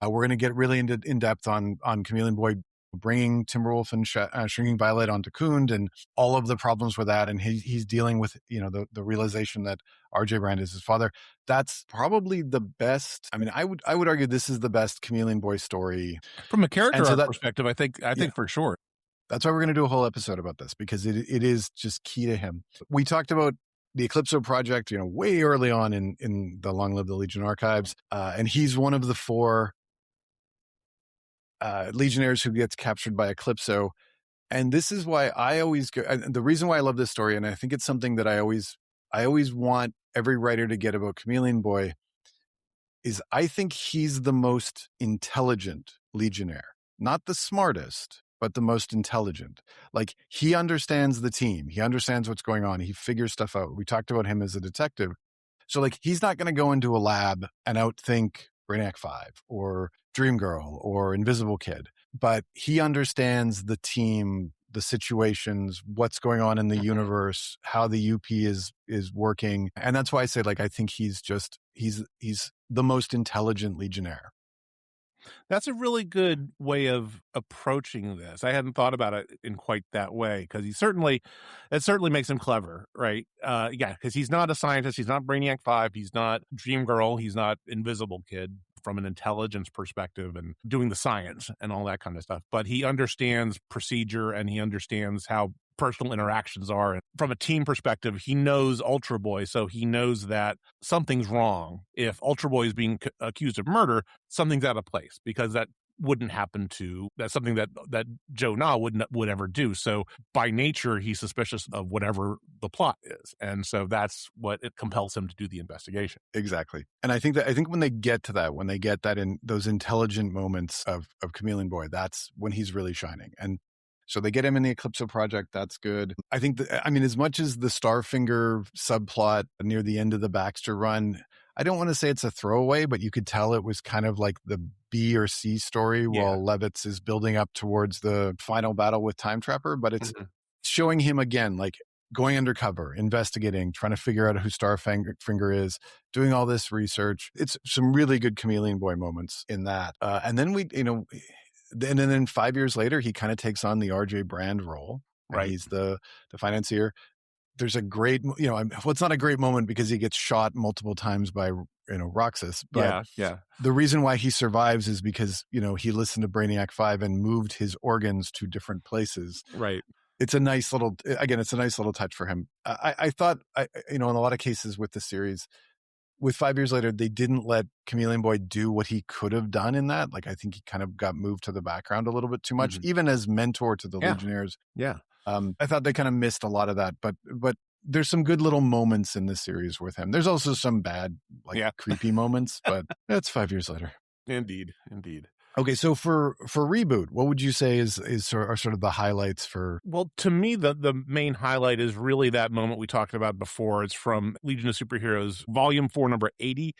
[SPEAKER 2] We're going to get really in depth on Chameleon Boy bringing Timberwolf and Shrinking Violet onto Kund and all of the problems with that. And he's dealing with, the realization that RJ Brand is his father. That's probably the best. I mean, I would argue this is the best Chameleon Boy story.
[SPEAKER 1] From a character arc perspective, I think for sure.
[SPEAKER 2] That's why we're going to do a whole episode about this, because it is just key to him. We talked about the Eclipso project, way early on in the Long Live the Legion archives. And he's one of the 4 Legionnaires who gets captured by Eclipso. And this is why I always go, and the reason why I love this story, and I think it's something that I always want every writer to get about Chameleon Boy, is I think he's the most intelligent Legionnaire. Not the smartest, but the most intelligent. Like, he understands the team. He understands what's going on. He figures stuff out. We talked about him as a detective. So, he's not going to go into a lab and outthink Brainiac 5 or Dream Girl or Invisible Kid, but he understands the team, the situations, what's going on in the universe, how the UP is working. And that's why I say, I think he's the most intelligent Legionnaire.
[SPEAKER 1] That's a really good way of approaching this. I hadn't thought about it in quite that way, because it certainly makes him clever, right? Because he's not a scientist. He's not Brainiac 5. He's not Dream Girl. He's not Invisible Kid from an intelligence perspective and doing the science and all that kind of stuff. But he understands procedure, and he understands how personal interactions are. And from a team perspective, he knows Ultra Boy, so he knows that something's wrong. If Ultra Boy is being accused of murder, something's out of place, because that wouldn't happen that's something that Joe Na would ever do. So by nature, he's suspicious of whatever the plot is. And so that's what it compels him to do the investigation.
[SPEAKER 2] Exactly. And I think when they get that in those intelligent moments of Chameleon Boy, that's when he's really shining. And so they get him in the Eclipso project. That's good. I think as much as the Starfinger subplot near the end of the Baxter run, I don't want to say it's a throwaway, but you could tell it was kind of like the B or C story while Levitz is building up towards the final battle with Time Trapper. But it's showing him again, going undercover, investigating, trying to figure out who Starfinger is, doing all this research. It's some really good Chameleon Boy moments in that. And then and then 5 years later, he kind of takes on the RJ Brand role. Right. He's the financier. There's a great, it's not a great moment because he gets shot multiple times by, Roxas. But the reason why he survives is because, he listened to Brainiac 5 and moved his organs to different places.
[SPEAKER 1] Right.
[SPEAKER 2] It's a nice little touch for him. I thought, in a lot of cases with the series, with 5 years later, they didn't let Chameleon Boy do what he could have done in that. I think he kind of got moved to the background a little bit too much, even as mentor to the Legionnaires.
[SPEAKER 1] Yeah.
[SPEAKER 2] I thought they kind of missed a lot of that, but there's some good little moments in this series with him. There's also some bad, creepy moments, but that's 5 years later.
[SPEAKER 1] Indeed.
[SPEAKER 2] Okay, so for Reboot, what would you say are sort of the highlights for?
[SPEAKER 1] Well, to me, the main highlight is really that moment we talked about before. It's from Legion of Superheroes, Volume 4, number 80,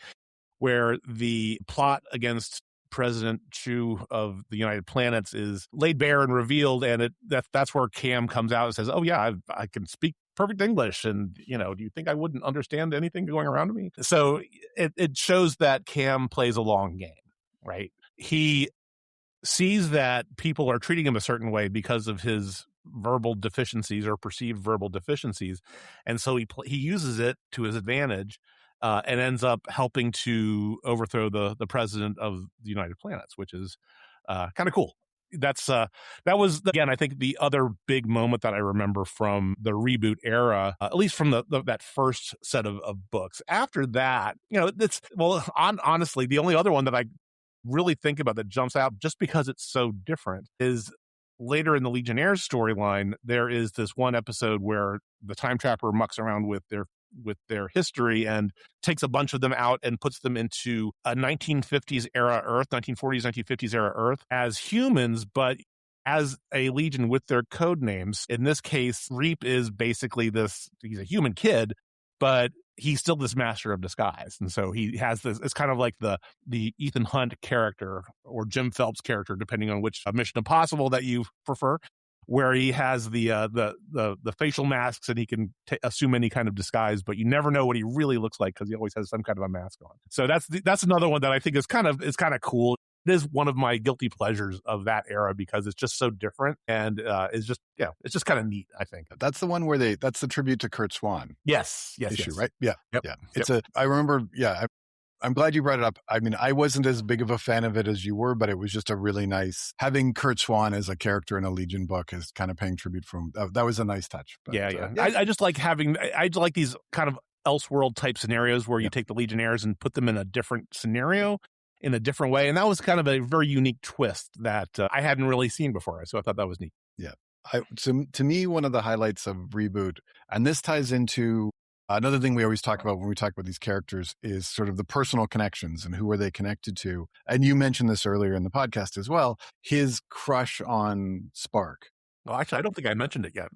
[SPEAKER 1] where the plot against President Chu of the United Planets is laid bare and revealed, and that's where Cham comes out and says, "Oh yeah, I can speak perfect English, and do you think I wouldn't understand anything going around me?" So it shows that Cham plays a long game, right? He sees that people are treating him a certain way because of his verbal deficiencies or perceived verbal deficiencies, and so he uses it to his advantage, and ends up helping to overthrow the president of the United Planets, which is kind of cool. That was, again, I think the other big moment that I remember from the reboot era, at least from that first set of books. After that, honestly, the only other one that I really think about that jumps out just because it's so different is later in the Legionnaires storyline. There is this one episode where the time trapper mucks around with their history and takes a bunch of them out and puts them into a 1950s era Earth, 1940s, 1950s era Earth as humans, but as a Legion with their code names. In this case, Reep is basically he's a human kid, but he's still this master of disguise. And so he has this, it's kind of like the Ethan Hunt character or Jim Phelps character, depending on which Mission Impossible that you prefer, where he has the facial masks and he can assume any kind of disguise, but you never know what he really looks like because he always has some kind of a mask on. So that's another one that I think is kind of cool. It is one of my guilty pleasures of that era because it's just so different and it's just kind of neat, I think.
[SPEAKER 2] That's the one where that's the tribute to Kurt Swan.
[SPEAKER 1] Yes.
[SPEAKER 2] Issue, right? Yeah.
[SPEAKER 1] Yep.
[SPEAKER 2] Yeah. I remember, I'm glad you brought it up. I mean, I wasn't as big of a fan of it as you were, but it was just a really nice, having Kurt Swan as a character in a Legion book is kind of paying tribute from, that was a nice touch. But,
[SPEAKER 1] yeah. I just like I like these kind of Elseworld type scenarios where you take the Legionnaires and put them in a different scenario in a different way. And that was kind of a very unique twist that I hadn't really seen before. So I thought that was neat.
[SPEAKER 2] Yeah. To me, one of the highlights of Reboot, and this ties into another thing we always talk about when we talk about these characters, is sort of the personal connections and who are they connected to. And you mentioned this earlier in the podcast as well, his crush on Spark.
[SPEAKER 1] Well, actually, I don't think I mentioned it yet.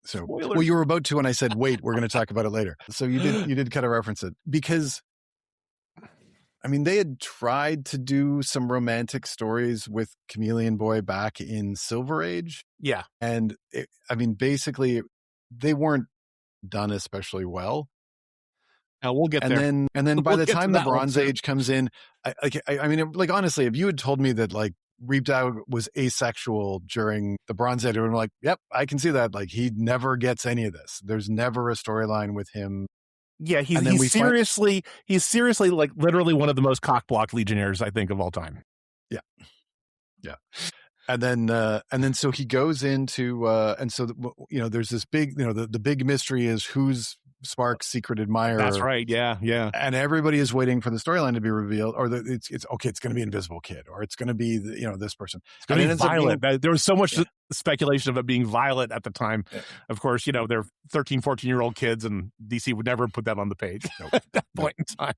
[SPEAKER 2] So, well, you were about to when I said, wait, we're going to talk about it later. So you did kind of reference it because, I mean, they had tried to do some romantic stories with Chameleon Boy back in Silver Age.
[SPEAKER 1] Yeah.
[SPEAKER 2] And basically they weren't done especially well.
[SPEAKER 1] Now we'll get there.
[SPEAKER 2] And then by the time the Bronze Age comes in, I mean, honestly, if you had told me that Reep Daggle was asexual during the Bronze Age, I'm like, yep, I can see that. He never gets any of this. There's never a storyline with him.
[SPEAKER 1] Yeah, he's seriously literally one of the most cock-blocked Legionnaires, I think, of all time.
[SPEAKER 2] Yeah. Yeah. And then so he goes into and so there's this big the big mystery is who's Spark's secret admirer.
[SPEAKER 1] That's right. Yeah.
[SPEAKER 2] And everybody is waiting for the storyline to be revealed, or it's okay. It's going to be Invisible Kid, or it's going to be this person.
[SPEAKER 1] It's going to be Violet. There was so much speculation of it being Violet at the time. Yeah. Of course, they're 13, 14-year-old kids, and DC would never put that on the page at that point in time.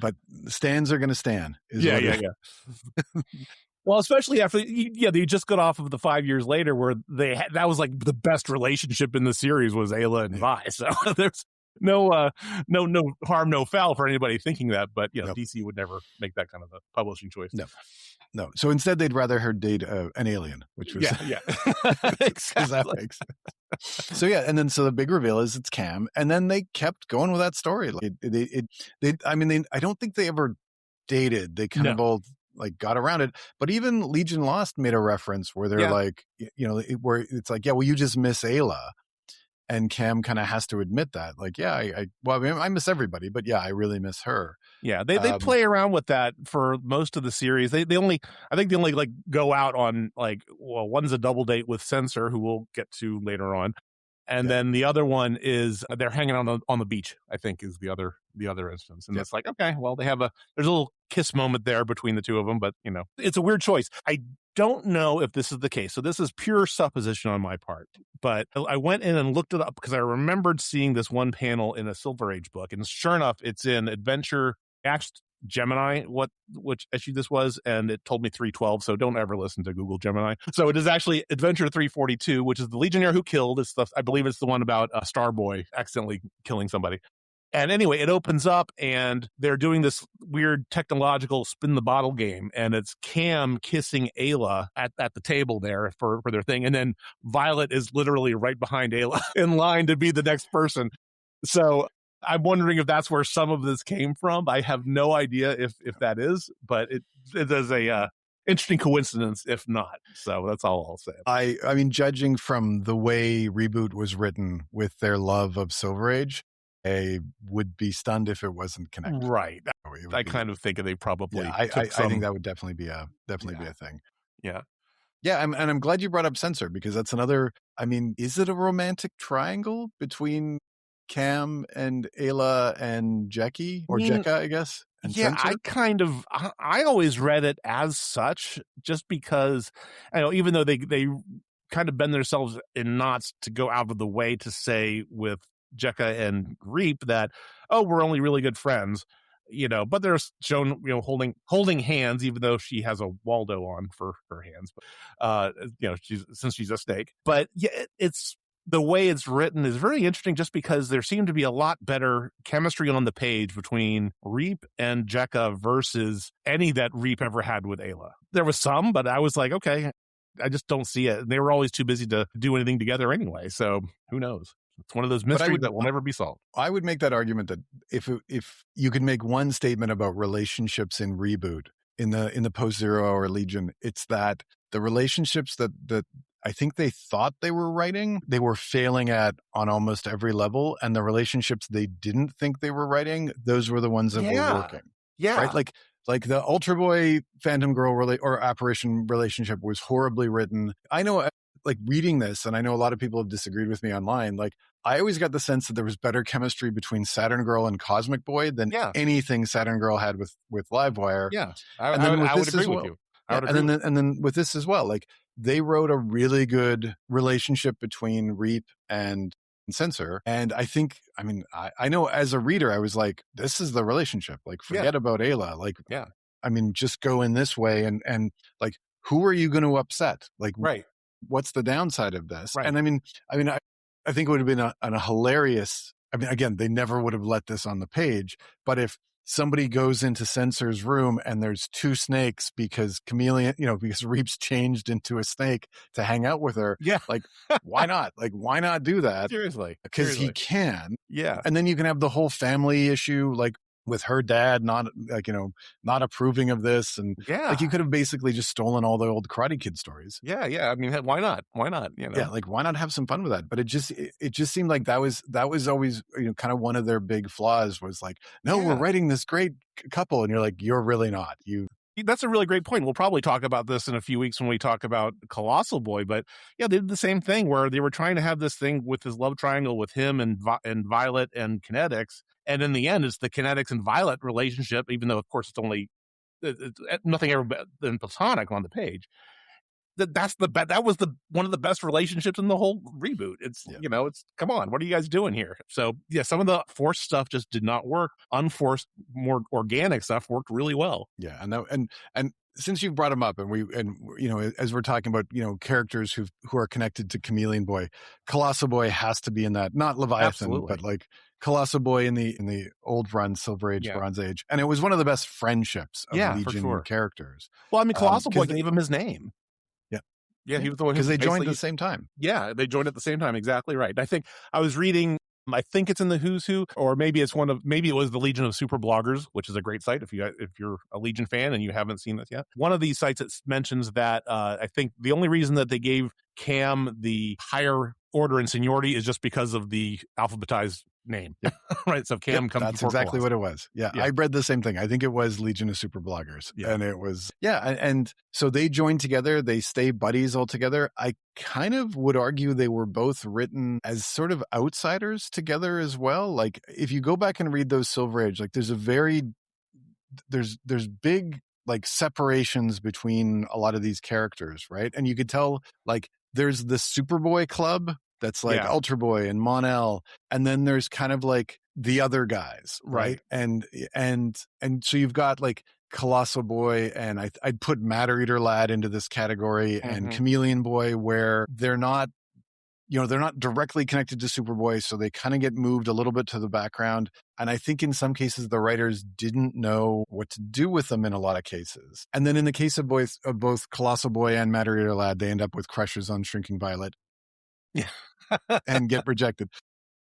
[SPEAKER 2] But stands are going to stand.
[SPEAKER 1] Yeah. Well, especially after, they just got off of the 5 years later where that was the best relationship in the series was Ayla and Vi. So there's no harm, no foul for anybody thinking that. But, DC would never make that kind of a publishing choice.
[SPEAKER 2] No. So instead, they'd rather her date an alien, which was
[SPEAKER 1] yeah. Exactly.
[SPEAKER 2] That makes sense. So and then the big reveal is it's Cham, and then they kept going with that story. I don't think they ever dated. They kind of both got around it, but even Legion Lost made a reference where they're where it's well, you just miss Ayla, and Cham kind of has to admit that, I miss everybody, but I really miss her.
[SPEAKER 1] Yeah, they play around with that for most of the series. They only go out on one's a double date with Censor, who we'll get to later on. And then the other one is they're hanging out on the beach, I think, is the other instance. And it's okay, well, there's a little kiss moment there between the two of them, but it's a weird choice. I don't know if this is the case. So this is pure supposition on my part, but I went in and looked it up because I remembered seeing this one panel in a Silver Age book, and sure enough, it's in Adventure. Asked Gemini which issue this was, and it told me 312, so don't ever listen to Google Gemini. So it is actually Adventure 342, which is the Legionnaire who killed. I believe it's the one about Starboy accidentally killing somebody. And anyway, it opens up and they're doing this weird technological spin the bottle game. And it's Cham kissing Ayla at the table there for their thing. And then Violet is literally right behind Ayla in line to be the next person. So I'm wondering if that's where some of this came from. I have no idea if that is, but it is a interesting coincidence if not. So that's all I'll say.
[SPEAKER 2] I mean, judging from the way Reboot was written with their love of Silver Age, I would be stunned if it wasn't connected.
[SPEAKER 1] Right. I kind of think they probably.
[SPEAKER 2] I think that would definitely be a thing.
[SPEAKER 1] Yeah.
[SPEAKER 2] Yeah, and I'm glad you brought up Censor, because that's another. I mean, is it a romantic triangle between Cham and Ayla and Jackie, or Jekka, I guess? And
[SPEAKER 1] yeah,
[SPEAKER 2] Censor?
[SPEAKER 1] I always read it as such, just because I know, even though they kind of bend themselves in knots to go out of the way to say with Jekka and Reep that, oh, we're only really good friends, but they're shown, holding hands, even though she has a Waldo on for her hands, but since she's a snake. But yeah, it's the way it's written is very interesting, just because there seemed to be a lot better chemistry on the page between Reep and Jekka versus any that Reep ever had with Ayla. There was some, but I was like, okay, I just don't see it. They were always too busy to do anything together anyway. So who knows? It's one of those mysteries that will never be solved.
[SPEAKER 2] I would make that argument that if you could make one statement about relationships in Reboot in the post-Zero Hour Legion, it's that the relationships that I think they thought they were writing, they were failing at on almost every level, and the relationships they didn't think they were writing, those were the ones that were working.
[SPEAKER 1] Yeah,
[SPEAKER 2] right. Like the Ultra Boy Phantom Girl or Apparition relationship was horribly written. I know, like, reading this, and I know a lot of people have disagreed with me online, like, I always got the sense that there was better chemistry between Saturn Girl and Cosmic Boy than anything Saturn Girl had with Livewire.
[SPEAKER 1] Yeah, I would agree with you.
[SPEAKER 2] And then with this as well, like, they wrote a really good relationship between Reep and Censor. And I think, I mean, I know as a reader, I was like, this is the relationship. Like, forget about Ayla. Like, I mean, just go in this way and like, who are you going to upset? Like, what's the downside of this?
[SPEAKER 1] Right.
[SPEAKER 2] And I think it would have been a hilarious, I mean, again, they never would have let this on the page, but if somebody goes into Censor's room and there's two snakes because Chameleon, because Reep's changed into a snake to hang out with her.
[SPEAKER 1] Yeah.
[SPEAKER 2] Like, why not? Like, why not do that?
[SPEAKER 1] Seriously.
[SPEAKER 2] Because he can.
[SPEAKER 1] Yeah.
[SPEAKER 2] And then you can have the whole family issue, like, with her dad not approving of this, and like, you could have basically just stolen all the old Karate Kid stories.
[SPEAKER 1] Yeah. I mean, why not?
[SPEAKER 2] Yeah, like, why not have some fun with that? But it just seemed like that was always kind of one of their big flaws, was like, no, we're writing this great couple, and you're like, you're really not.
[SPEAKER 1] That's a really great point. We'll probably talk about this in a few weeks when we talk about Colossal Boy. But yeah, they did the same thing where they were trying to have this thing with this love triangle with him and Violet and Kinetics. And in the end, it's the Kinetics and Violet relationship, even though, of course, it's nothing ever than platonic on the page. That was one of the best relationships in the whole reboot. It's it's, come on, what are you guys doing here? So yeah, some of the forced stuff just did not work. Unforced, more organic stuff worked really well.
[SPEAKER 2] Yeah, and since you've brought him up, and as we're talking about characters who are connected to Chameleon Boy, Colossal Boy has to be in that. Not Leviathan, but like Colossal Boy in the old run, Silver Age, Bronze Age, and it was one of the best friendships of Legion characters.
[SPEAKER 1] Well, I mean, Colossal Boy gave him his name. Yeah, he was the one,
[SPEAKER 2] because they joined at the same time.
[SPEAKER 1] Yeah, they joined at the same time. Exactly right. I think I was reading, I think it's in the Who's Who, or maybe it was the Legion of Super Bloggers, which is a great site if you're a Legion fan and you haven't seen this yet. One of these sites that mentions that I think the only reason that they gave Cham the higher order in seniority is just because of the alphabetized name. Yep. Right. So Cham comes.
[SPEAKER 2] That's exactly what it was. Yeah, I read the same thing. I think it was Legion of Super Bloggers. Yeah. And it was, and so they joined together, they stay buddies all together. I kind of would argue they were both written as sort of outsiders together as well. Like, if you go back and read those Silver Age, like, there's big like separations between a lot of these characters, right? And you could tell, like, there's the Superboy Club that's like Ultra Boy and Mon-El, and then there's kind of like the other guys, right? And so you've got like Colossal Boy, and I'd put Matter Eater Lad into this category, and Chameleon Boy, where they're not they're not directly connected to Superboy, so they kind of get moved a little bit to the background. And I think in some cases, the writers didn't know what to do with them in a lot of cases. And then in the case of both Colossal Boy and Matter Eater Lad, they end up with crushes on Shrinking Violet.
[SPEAKER 1] Yeah.
[SPEAKER 2] And get rejected.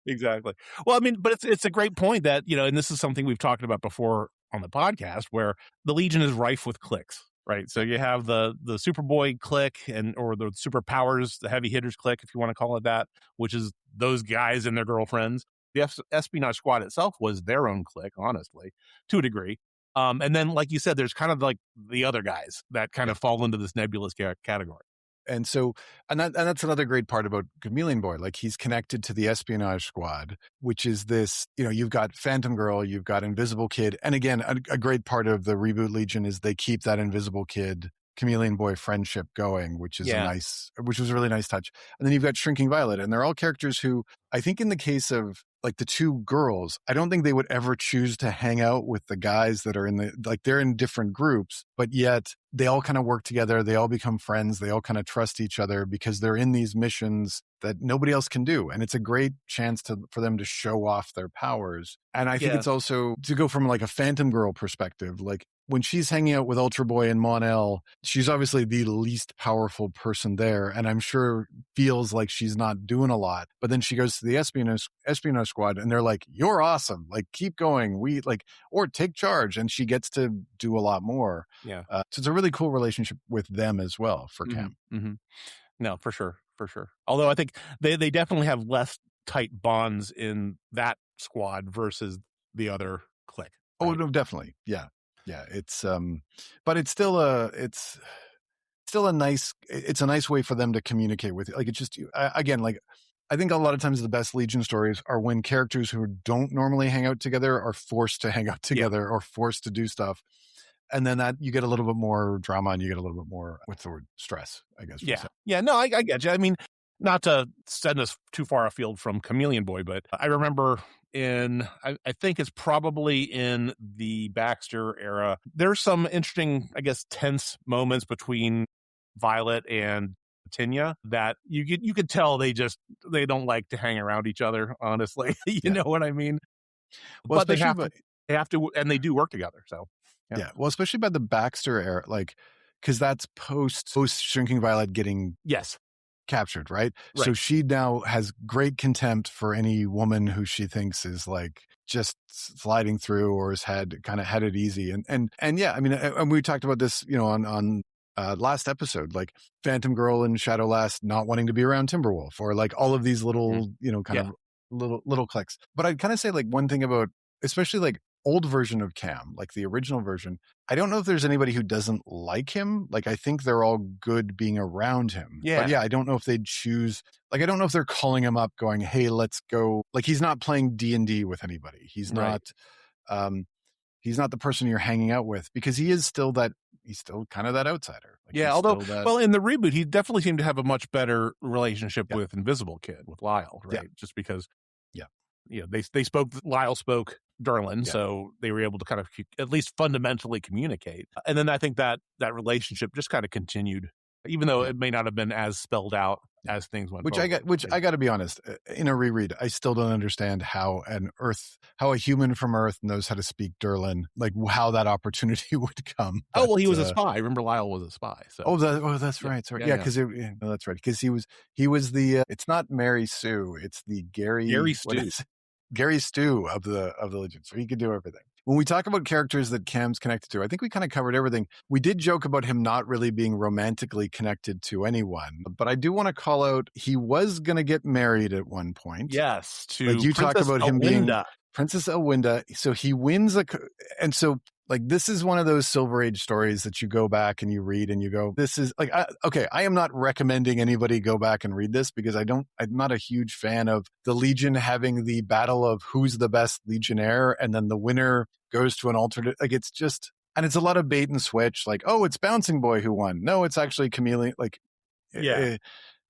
[SPEAKER 1] Exactly. Well, I mean, but it's a great point that, and this is something we've talked about before on the podcast, where the Legion is rife with cliques, right? So you have the Superboy clique or the superpowers, the heavy hitters clique, if you want to call it that, which is those guys and their girlfriends. The Espionage Squad itself was their own clique, honestly, to a degree. And then, like you said, there's kind of like the other guys that kind of fall into this nebulous category.
[SPEAKER 2] And so, that's another great part about Chameleon Boy. Like, he's connected to the Espionage Squad, which is this, you've got Phantom Girl, you've got Invisible Kid. And again, a great part of the reboot Legion is they keep that Invisible Kid Chameleon Boy friendship going, which is which was a really nice touch. And then you've got Shrinking Violet, and they're all characters who, I think in the case of like the two girls, I don't think they would ever choose to hang out with the guys that are they're in different groups, but yet they all kind of work together. They all become friends. They all kind of trust each other because they're in these missions that nobody else can do. And it's a great chance for them to show off their powers. And I think it's also to go from like a Phantom Girl perspective, like when she's hanging out with Ultra Boy and Mon-El, she's obviously the least powerful person there. And I'm sure feels like she's not doing a lot. But then she goes to the Espionage Squad and they're like, you're awesome. Like, keep going. Or take charge. And she gets to do a lot more.
[SPEAKER 1] Yeah.
[SPEAKER 2] So it's a really cool relationship with them as well for Cham.
[SPEAKER 1] Mm-hmm. No, for sure. Although I think they definitely have less tight bonds in that squad versus the other clique.
[SPEAKER 2] Right? Oh, no, definitely. Yeah. It's but it's still a nice way for them to communicate with you. Like, it's just again, like, I think a lot of times the best Legion stories are when characters who don't normally hang out together are forced to hang out together or forced to do stuff. And then that you get a little bit more drama and you get a little bit more, what's the word, stress, I guess.
[SPEAKER 1] Yeah. No, I get you. I mean, not to send us too far afield from Chameleon Boy, but I remember I think it's probably in the Baxter era, there's some interesting, I guess, tense moments between Violet and Tinya that you could tell they don't like to hang around each other, honestly. You know what I mean?
[SPEAKER 2] Well,
[SPEAKER 1] but they have to, and they do work together. So
[SPEAKER 2] yeah. Well, especially by the Baxter era, like, because that's post Shrinking Violet getting captured, right? So she now has great contempt for any woman who she thinks is like just sliding through or has had it easy. And yeah, I mean, and we talked about this, on last episode, like Phantom Girl and Shadow Last not wanting to be around Timberwolf, or like all of these little, of little clicks. But I'd kind of say like one thing about, especially like old version of Cham, like the original version, I don't know if there's anybody who doesn't like him. Like, I think they're all good being around him.
[SPEAKER 1] Yeah.
[SPEAKER 2] But yeah, I don't know if they'd choose, like, I don't know if they're calling him up going, hey, let's go. Like, he's not playing D&D with anybody. He's not, he's not the person you're hanging out with, because he's still kind of that outsider. Like,
[SPEAKER 1] although, well, in the reboot, he definitely seemed to have a much better relationship with Invisible Kid, with Lyle, right? Just because, Lyle spoke Durlan, so they were able to kind of at least fundamentally communicate. And then I think that relationship just kind of continued, even though it may not have been as spelled out as things went.
[SPEAKER 2] I got to be honest, in a reread, I still don't understand how a human from Earth knows how to speak Durlan, like how that opportunity would come.
[SPEAKER 1] But, well, he was a spy. Remember, Lyle was a spy. So
[SPEAKER 2] that's right. Sorry. Because that's right. Because he was the it's not Mary Sue, it's the Gary Stu. Gary Stu of the Legion, so he could do everything. When we talk about characters that Cham's connected to, I think we kind of covered everything. We did joke about him not really being romantically connected to anyone, but I do want to call out he was going to get married at one point.
[SPEAKER 1] Yes, to
[SPEAKER 2] like you
[SPEAKER 1] Princess
[SPEAKER 2] talk about him being Princess Elwinda. So he wins and so like this is one of those Silver Age stories that you go back and you read and you go, this is like, I am not recommending anybody go back and read this because I'm not a huge fan of the Legion having the battle of who's the best Legionnaire and then the winner goes to an alternate. Like, it's just, and it's a lot of bait and switch. Like, oh, it's Bouncing Boy who won. No, it's actually Chameleon. Like,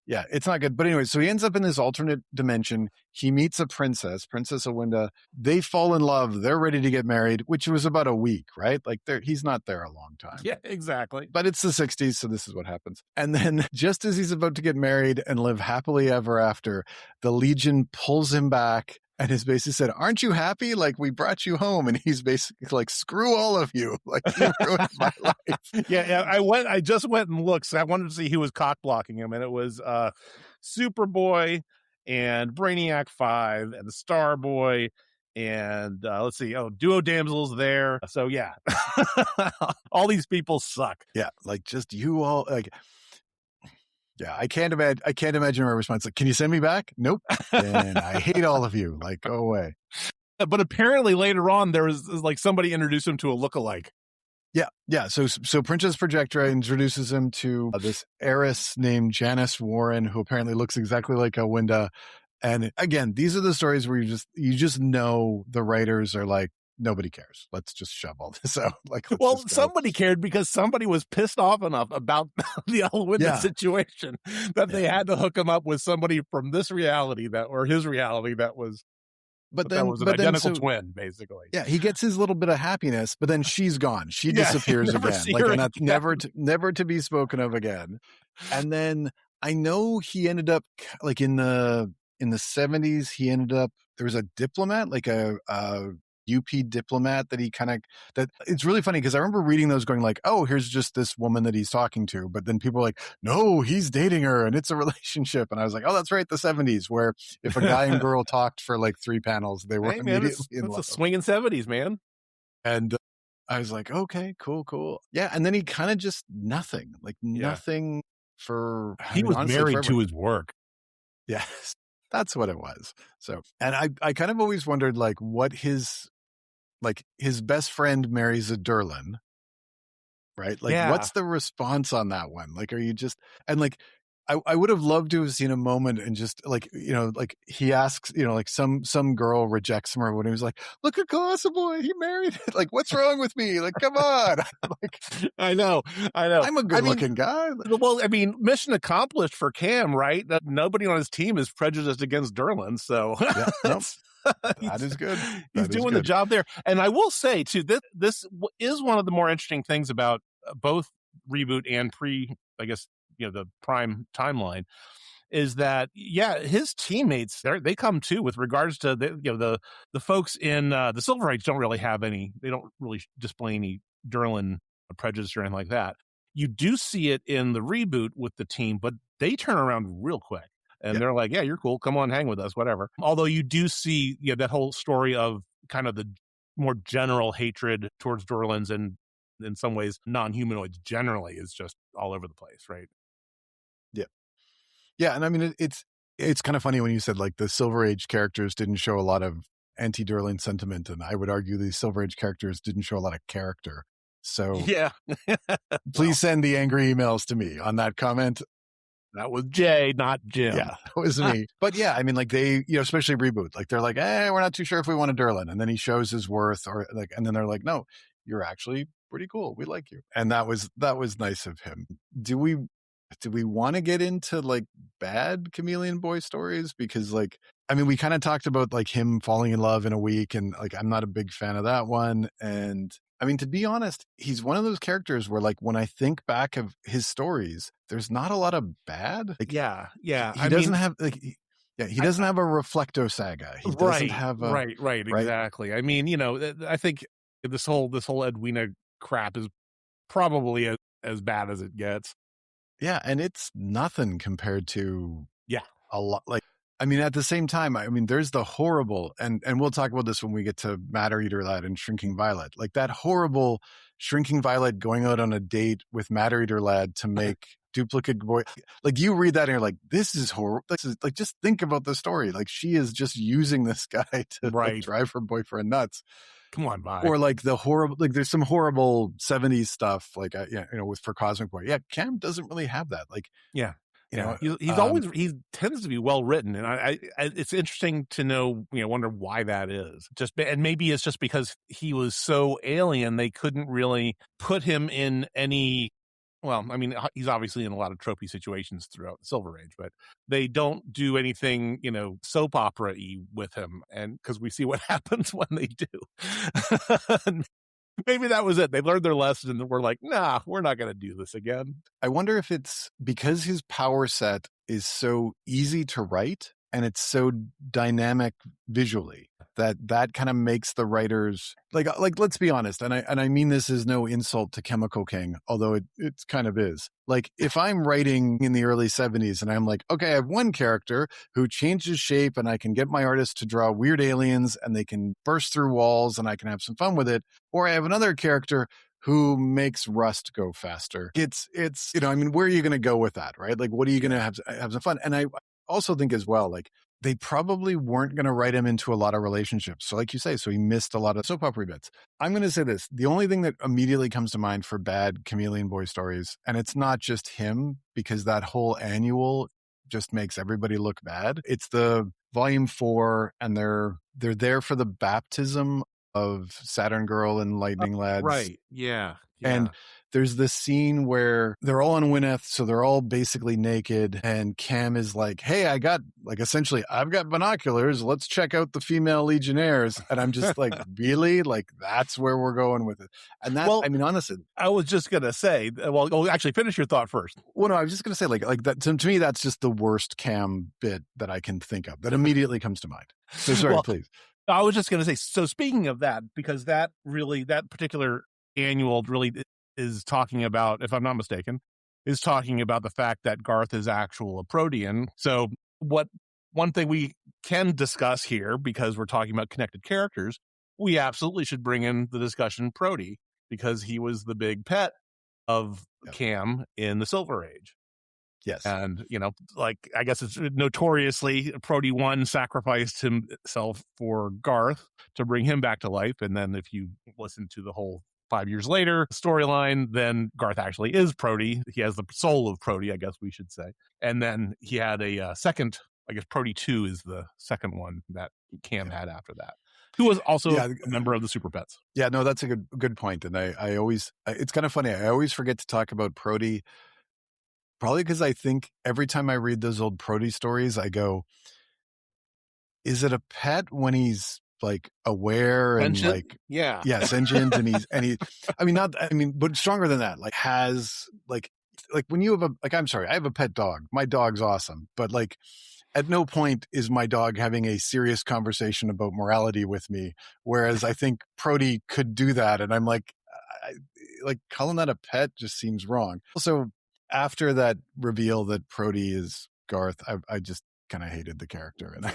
[SPEAKER 2] Yeah, it's not good. But anyway, so he ends up in this alternate dimension. He meets a princess, Princess Awinda. They fall in love. They're ready to get married, which was about a week, right? Like he's not there a long time.
[SPEAKER 1] Yeah, exactly.
[SPEAKER 2] But it's the 60s, so this is what happens. And then just as he's about to get married and live happily ever after, the Legion pulls him back and has basically said, aren't you happy? Like, we brought you home. And he's basically like, screw all of you. Like, you ruined my life.
[SPEAKER 1] Yeah. I just went and looked. So I wanted to see who was cock blocking him. And it was Superboy and Brainiac 5 and the Starboy. And let's see. Oh, Duo Damsel's there. So yeah, all these people suck.
[SPEAKER 2] Yeah. Like, just you all, like, yeah, I can't imagine my response. Like, can you send me back? Nope. And I hate all of you. Like, go away.
[SPEAKER 1] But apparently later on, there was like somebody introduced him to a lookalike.
[SPEAKER 2] Yeah. So Princess Projectra introduces him to this heiress named Janice Warren, who apparently looks exactly like Awinda. And again, these are the stories where you just know the writers are like, nobody cares. Let's just shove all this out. Like,
[SPEAKER 1] well, somebody cared because somebody was pissed off enough about the Awinda situation that they had to hook him up with somebody from this reality or his reality that was. But that was an identical twin, basically.
[SPEAKER 2] Yeah, he gets his little bit of happiness, but then she's gone. She disappears again. Like, and that's never to be spoken of again. And then I know he ended up like in the 70s. He ended up, there was a diplomat, like a UP diplomat that that it's really funny because I remember reading those going like, oh, here's just this woman that he's talking to. But then people are like, no, he's dating her and it's a relationship. And I was like, oh, that's right. The 70s where if a guy and girl talked for like 3 panels, they were immediately in love.
[SPEAKER 1] It's a swinging 70s, man.
[SPEAKER 2] And I was like, okay, cool. Yeah. And then he kind of just nothing for.
[SPEAKER 1] He was married to his work.
[SPEAKER 2] Yes. That's what it was. So, and I kind of always wondered like what his best friend marries a Durlan, right? Like, what's the response on that one? Like, are you just, and like, I would have loved to have seen a moment and just like, like he asks, like some girl rejects him or when he was like, look at Colossal Boy, he married. Like, what's wrong with me? Like, come on. Like,
[SPEAKER 1] I know.
[SPEAKER 2] I'm a good looking guy.
[SPEAKER 1] Well, I mean, mission accomplished for Cham, right? Nobody on his team is prejudiced against Durlan. So
[SPEAKER 2] that is good.
[SPEAKER 1] He's doing the job there. And I will say too, this is one of the more interesting things about both reboot and I guess, the prime timeline is that, his teammates, they come too with regards to the folks in the Silver Age don't really have they don't really display any Durlan prejudice or anything like that. You do see it in the reboot with the team, but they turn around real quick. And they're like, yeah, you're cool. Come on, hang with us, whatever. Although you do see that whole story of kind of the more general hatred towards Durlans and in some ways non-humanoids generally is just all over the place, right?
[SPEAKER 2] Yeah. And I mean, it's kind of funny when you said like the Silver Age characters didn't show a lot of anti-Durlan sentiment. And I would argue these Silver Age characters didn't show a lot of character. So please send the angry emails to me on that comment.
[SPEAKER 1] That was Jay, not Jim.
[SPEAKER 2] Yeah, that was me. But yeah, I mean, like they, especially reboot, like they're like, we're not too sure if we want a Durlan. And then he shows his worth and then they're like, no, you're actually pretty cool. We like you. And that was nice of him. Do we want to get into like bad Chameleon Boy stories? Because like, I mean, we kind of talked about like him falling in love in a week and like, I'm not a big fan of that one. And I mean, to be honest, he's one of those characters where like, when I think back of his stories, there's not a lot of bad. Like, He doesn't have like, he doesn't have a Reflecto saga. He doesn't have a
[SPEAKER 1] right. Exactly. I mean, I think this whole Edwina crap is probably as bad as it gets.
[SPEAKER 2] Yeah, and it's nothing compared to a lot. Like, I mean, at the same time, I mean, there's the horrible, and we'll talk about this when we get to Matter Eater Lad and Shrinking Violet. Like that horrible Shrinking Violet going out on a date with Matter Eater Lad to make duplicate boy. Like you read that and you're like, this is horrible. This is like, just think about the story. Like she is just using this guy to like, drive her boyfriend nuts.
[SPEAKER 1] Come on, bye.
[SPEAKER 2] Or like the horrible, like there's some horrible 70s stuff, like, for Cosmic Boy. Yeah, Cham doesn't really have that. Like,
[SPEAKER 1] he's always, he tends to be well written. And I it's interesting to know, wonder why that is. And maybe it's just because he was so alien, they couldn't really put him in any well, I mean, he's obviously in a lot of tropey situations throughout the Silver Age, but they don't do anything, soap opera-y with him, and because we see what happens when they do. Maybe that was it. They learned their lesson and we're like, nah, we're not going to do this again.
[SPEAKER 2] I wonder if it's because his power set is so easy to write and it's so dynamic visually that kind of makes the writers like let's be honest, and I mean this is no insult to Chemical King, although it kind of is. Like if I'm writing in the early 70s and I'm like, okay, I have one character who changes shape and I can get my artist to draw weird aliens and they can burst through walls and I can have some fun with it, or I have another character who makes rust go faster. It's I mean, where are you going to go with that, right? Like, what are you going to have some fun? And I also think as well, like, they probably weren't going to write him into a lot of relationships. So like you say, so he missed a lot of soap opera bits. I'm going to say this. The only thing that immediately comes to mind for bad Chameleon Boy stories, and it's not just him, because that whole annual just makes everybody look bad. It's the volume 4, and they're there for the baptism of Saturn Girl and Lightning Lads.
[SPEAKER 1] Right. Yeah.
[SPEAKER 2] And there's this scene where they're all on Wyneth, so they're all basically naked. And Cham is like, hey, I've got binoculars. Let's check out the female Legionnaires. And I'm just like, really? Like, that's where we're going with it. And that, I mean, honestly,
[SPEAKER 1] I was just going to say, actually finish your thought first.
[SPEAKER 2] Well, no, I was just going to say like that. To me, that's just the worst Cham bit that I can think of that immediately comes to mind. So sorry, please.
[SPEAKER 1] I was just going to say, so speaking of that, because that particular annual really is talking about, if I'm not mistaken, is talking about the fact that Garth is a Protean. So one thing we can discuss here, because we're talking about connected characters, we absolutely should bring in the discussion Prody, because he was the big pet of Cham in the Silver Age.
[SPEAKER 2] Yes.
[SPEAKER 1] And, I guess it's notoriously Prody 1 sacrificed himself for Garth to bring him back to life. And then if you listen to the whole 5 years later storyline, then Garth actually is Prody. He has the soul of Prody, I guess we should say. And then he had a second, I guess Prody 2 is the second one that Cham had after that, who was also a member of the Super Pets.
[SPEAKER 2] Yeah, no, that's a good point. And I always, it's kind of funny. I always forget to talk about Prody. Probably because I think every time I read those old Prody stories, I go, is it a pet when he's like aware and
[SPEAKER 1] sentient?
[SPEAKER 2] Sentient but stronger than that, like has like when you have I'm sorry, I have a pet dog. My dog's awesome, but like at no point is my dog having a serious conversation about morality with me. Whereas I think Prody could do that. And I'm like calling that a pet just seems wrong. Also, after that reveal that Prody is Garth, I just kind of hated the character, and I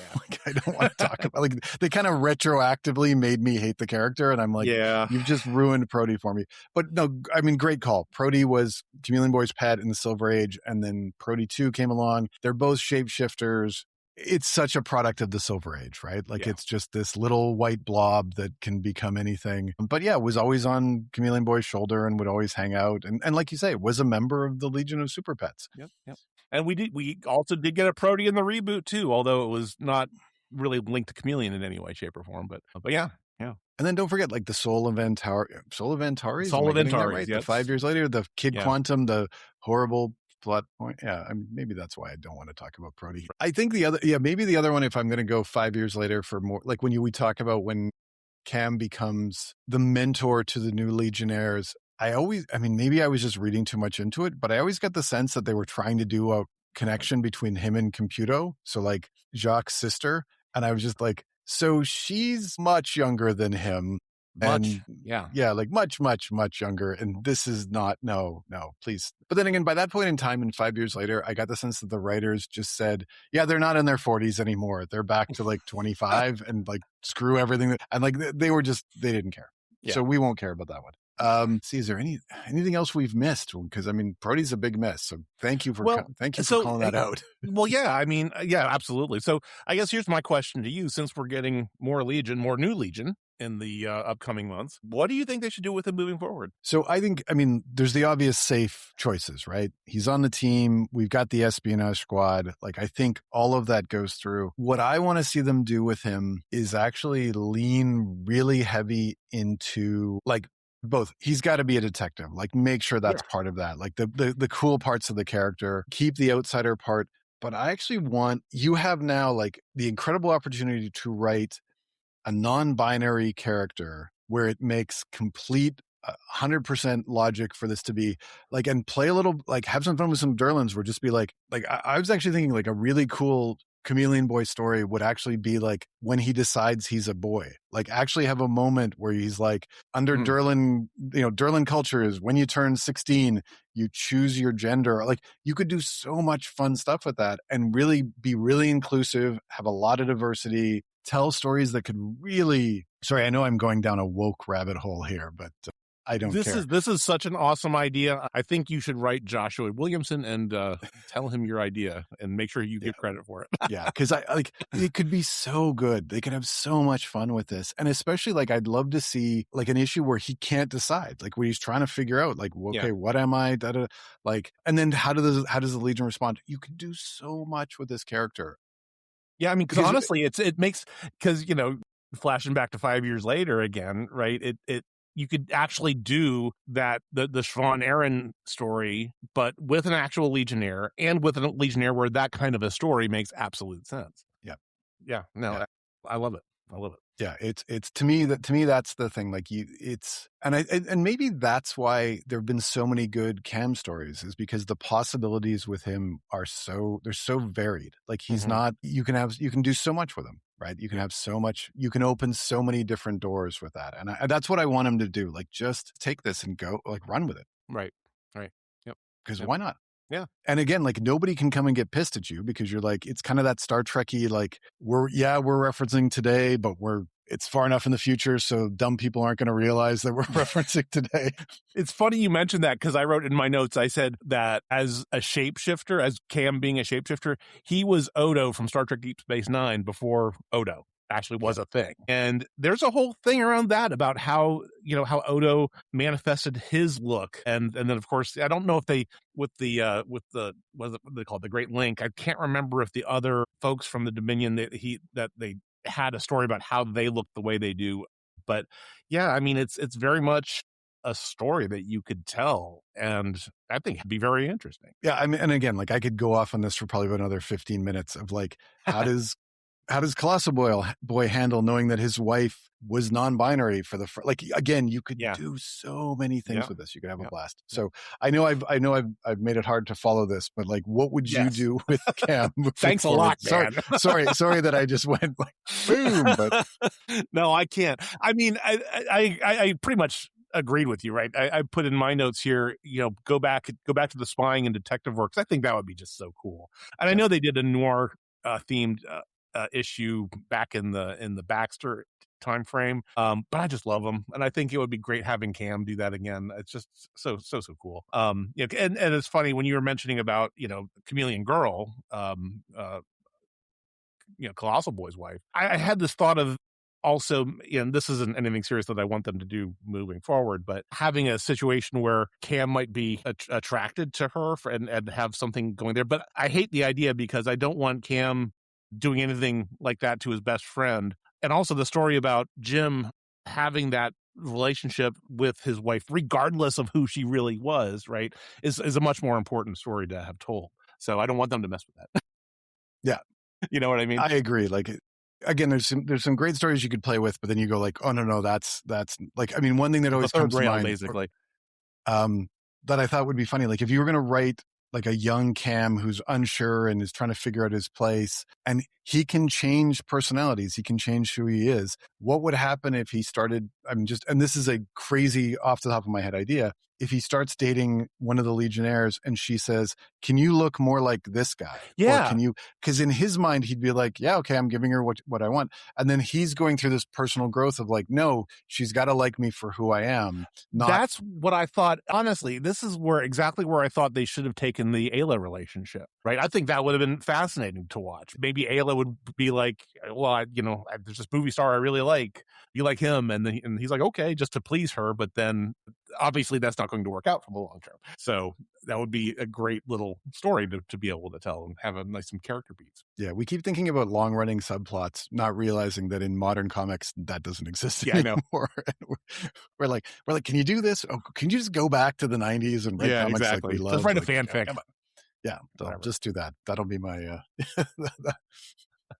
[SPEAKER 2] don't want to talk about they kind of retroactively made me hate the character, and I'm like, you've just ruined Prody for me. But no, I mean, great call. Prody was Chameleon Boy's pet in the Silver Age, and then Prody 2 came along. They're both shapeshifters. It's such a product of the Silver Age, right? It's just this little white blob that can become anything. But was always on Chameleon Boy's shoulder and would always hang out. And like you say, was a member of the Legion of Super Pets.
[SPEAKER 1] Yep. And we also did get a Prody in the reboot too, although it was not really linked to Chameleon in any way, shape, or form. But yeah.
[SPEAKER 2] And then don't forget, like the Soul of Antares.
[SPEAKER 1] Right?
[SPEAKER 2] Yes. The 5 years later, the Kid Quantum, the horrible plot point. Yeah, I mean, maybe that's why I don't want to talk about Prody. I think maybe the other one, if I'm going to go 5 years later for more, like when we talk about when Cham becomes the mentor to the new Legionnaires, maybe I was just reading too much into it, but I always got the sense that they were trying to do a connection between him and Computo. So like Jacques' sister. And I was just like, so she's much younger than him. Much younger. And this is not, no, please. But then again, by that point in time, and 5 years later, I got the sense that the writers just said, they're not in their 40s anymore. They're back to like 25 and like screw everything. And like they didn't care. Yeah. So we won't care about that one. Is there anything else we've missed? Because I mean, Prody's a big mess. So thank you for calling that out.
[SPEAKER 1] Well, absolutely. So I guess here's my question to you: since we're getting more new Legion in the upcoming months, what do you think they should do with him moving forward?
[SPEAKER 2] So I think, there's the obvious safe choices, right? He's on the team. We've got the Espionage Squad. Like, I think all of that goes through. What I want to see them do with him is actually lean really heavy into like both. He's got to be a detective. Like, make sure that's
[SPEAKER 1] Yeah.
[SPEAKER 2] part of that. Like the cool parts of the character, keep the outsider part. But I actually want, you have now like the incredible opportunity to write a non-binary character where it makes complete 100% logic for this to be like, and play a little, like, have some fun with some Durlans where just be like I was actually thinking like a really cool Chameleon Boy story would actually be like when he decides he's a boy, like actually have a moment where he's like, under Durlan, Durlan culture is when you turn 16, you choose your gender. Like, you could do so much fun stuff with that and really be really inclusive, have a lot of diversity, tell stories that could really, sorry, I know I'm going down a woke rabbit hole here, but I don't care.
[SPEAKER 1] This is such an awesome idea. I think you should write Joshua Williamson and tell him your idea and make sure you give credit for it.
[SPEAKER 2] Yeah, because I like, it could be so good. They could have so much fun with this, and especially like I'd love to see like an issue where he can't decide, like where he's trying to figure out like, okay, what am I? Like, and then how does the Legion respond? You can do so much with this character.
[SPEAKER 1] Yeah, I mean, because honestly, it makes, because flashing back to 5 years later again, right? It you could actually do that, the Siobhan Aaron story, but with an actual Legionnaire, and with a Legionnaire where that kind of a story makes absolute sense.
[SPEAKER 2] Yeah.
[SPEAKER 1] I love it. I love it.
[SPEAKER 2] Yeah, it's to me that's the thing. Like, and maybe that's why there have been so many good Cham stories, is because the possibilities with him are they're so varied. Like, he's not, you can do so much with him, right? You can have so much, you can open so many different doors with that. And that's what I want him to do. Like, just take this and go, like, run with it.
[SPEAKER 1] Right. Yep.
[SPEAKER 2] Because why not?
[SPEAKER 1] Yeah.
[SPEAKER 2] And again, like, nobody can come and get pissed at you because you're like, it's kind of that Star Trek-y, like, we're referencing today, but it's far enough in the future, so dumb people aren't going to realize that we're referencing today.
[SPEAKER 1] It's funny you mentioned that, because I wrote in my notes, I said that as a shapeshifter, as Cham being a shapeshifter, he was Odo from Star Trek Deep Space Nine before Odo actually was a thing. And there's a whole thing around that about how Odo manifested his look. And then of course, I don't know if they, with the what they call it, the Great Link, I can't remember if the other folks from the Dominion that they had a story about how they look the way they do. But yeah, I mean, it's very much a story that you could tell, and I think it'd be very interesting.
[SPEAKER 2] Yeah, I mean, and again, like, I could go off on this for probably about another 15 minutes of like, how does Colossal Boy handle knowing that his wife was non-binary for the like, again, you could do so many things with this. You could have a blast. So I know I've made it hard to follow this, but like, what would you do with Cham?
[SPEAKER 1] Thanks a lot, man.
[SPEAKER 2] Sorry that I just went like boom, but
[SPEAKER 1] no, I can't. I mean, I pretty much agreed with you, right? I put in my notes here, go back to the spying and detective work. I think that would be just so cool. And I know they did a noir themed issue back in the Baxter time frame, but I just love them, and I think it would be great having Cham do that again. It's just so cool. And it's funny when you were mentioning about Chameleon Girl, Colossal Boy's wife. I had this thought of, also, and this isn't anything serious that I want them to do moving forward, but having a situation where Cham might be attracted to her and have something going there. But I hate the idea, because I don't want Cham doing anything like that to his best friend. And also the story about Jim having that relationship with his wife, regardless of who she really was, right, is a much more important story to have told. So I don't want them to mess with that.
[SPEAKER 2] Yeah.
[SPEAKER 1] You know what I mean?
[SPEAKER 2] I agree. Like, again, there's some great stories you could play with, but then you go like, oh no, that's like, I mean, one thing that always comes to mind,
[SPEAKER 1] basically,
[SPEAKER 2] that I thought would be funny, like if you were going to write like a young Cham who's unsure and is trying to figure out his place, and he can change personalities, he can change who he is. What would happen if he started, and this is a crazy off the top of my head idea, if he starts dating one of the Legionnaires and she says, can you look more like this guy?
[SPEAKER 1] Yeah.
[SPEAKER 2] Or can you, because in his mind, he'd be like, yeah, okay, I'm giving her what I want. And then he's going through this personal growth of like, no, she's got to like me for who I am.
[SPEAKER 1] That's what I thought. Honestly, this is exactly where I thought they should have taken the Ayla relationship, right? I think that would have been fascinating to watch. Maybe Ayla would be like, well, there's this movie star I really like. You like him? And he's like, okay, just to please her. But then obviously that's not going to work out for the long term. So that would be a great little story to be able to tell and have a nice some character beats.
[SPEAKER 2] Yeah, we keep thinking about long running subplots, not realizing that in modern comics that doesn't exist
[SPEAKER 1] Yeah, I know.
[SPEAKER 2] anymore. we're like, can you do this? Oh, can you just go back to the 90s and write
[SPEAKER 1] Yeah,
[SPEAKER 2] comics like
[SPEAKER 1] exactly.
[SPEAKER 2] we love?
[SPEAKER 1] Just write a
[SPEAKER 2] Like,
[SPEAKER 1] fanfic.
[SPEAKER 2] come on. Yeah,
[SPEAKER 1] Whatever.
[SPEAKER 2] just do that. That'll be my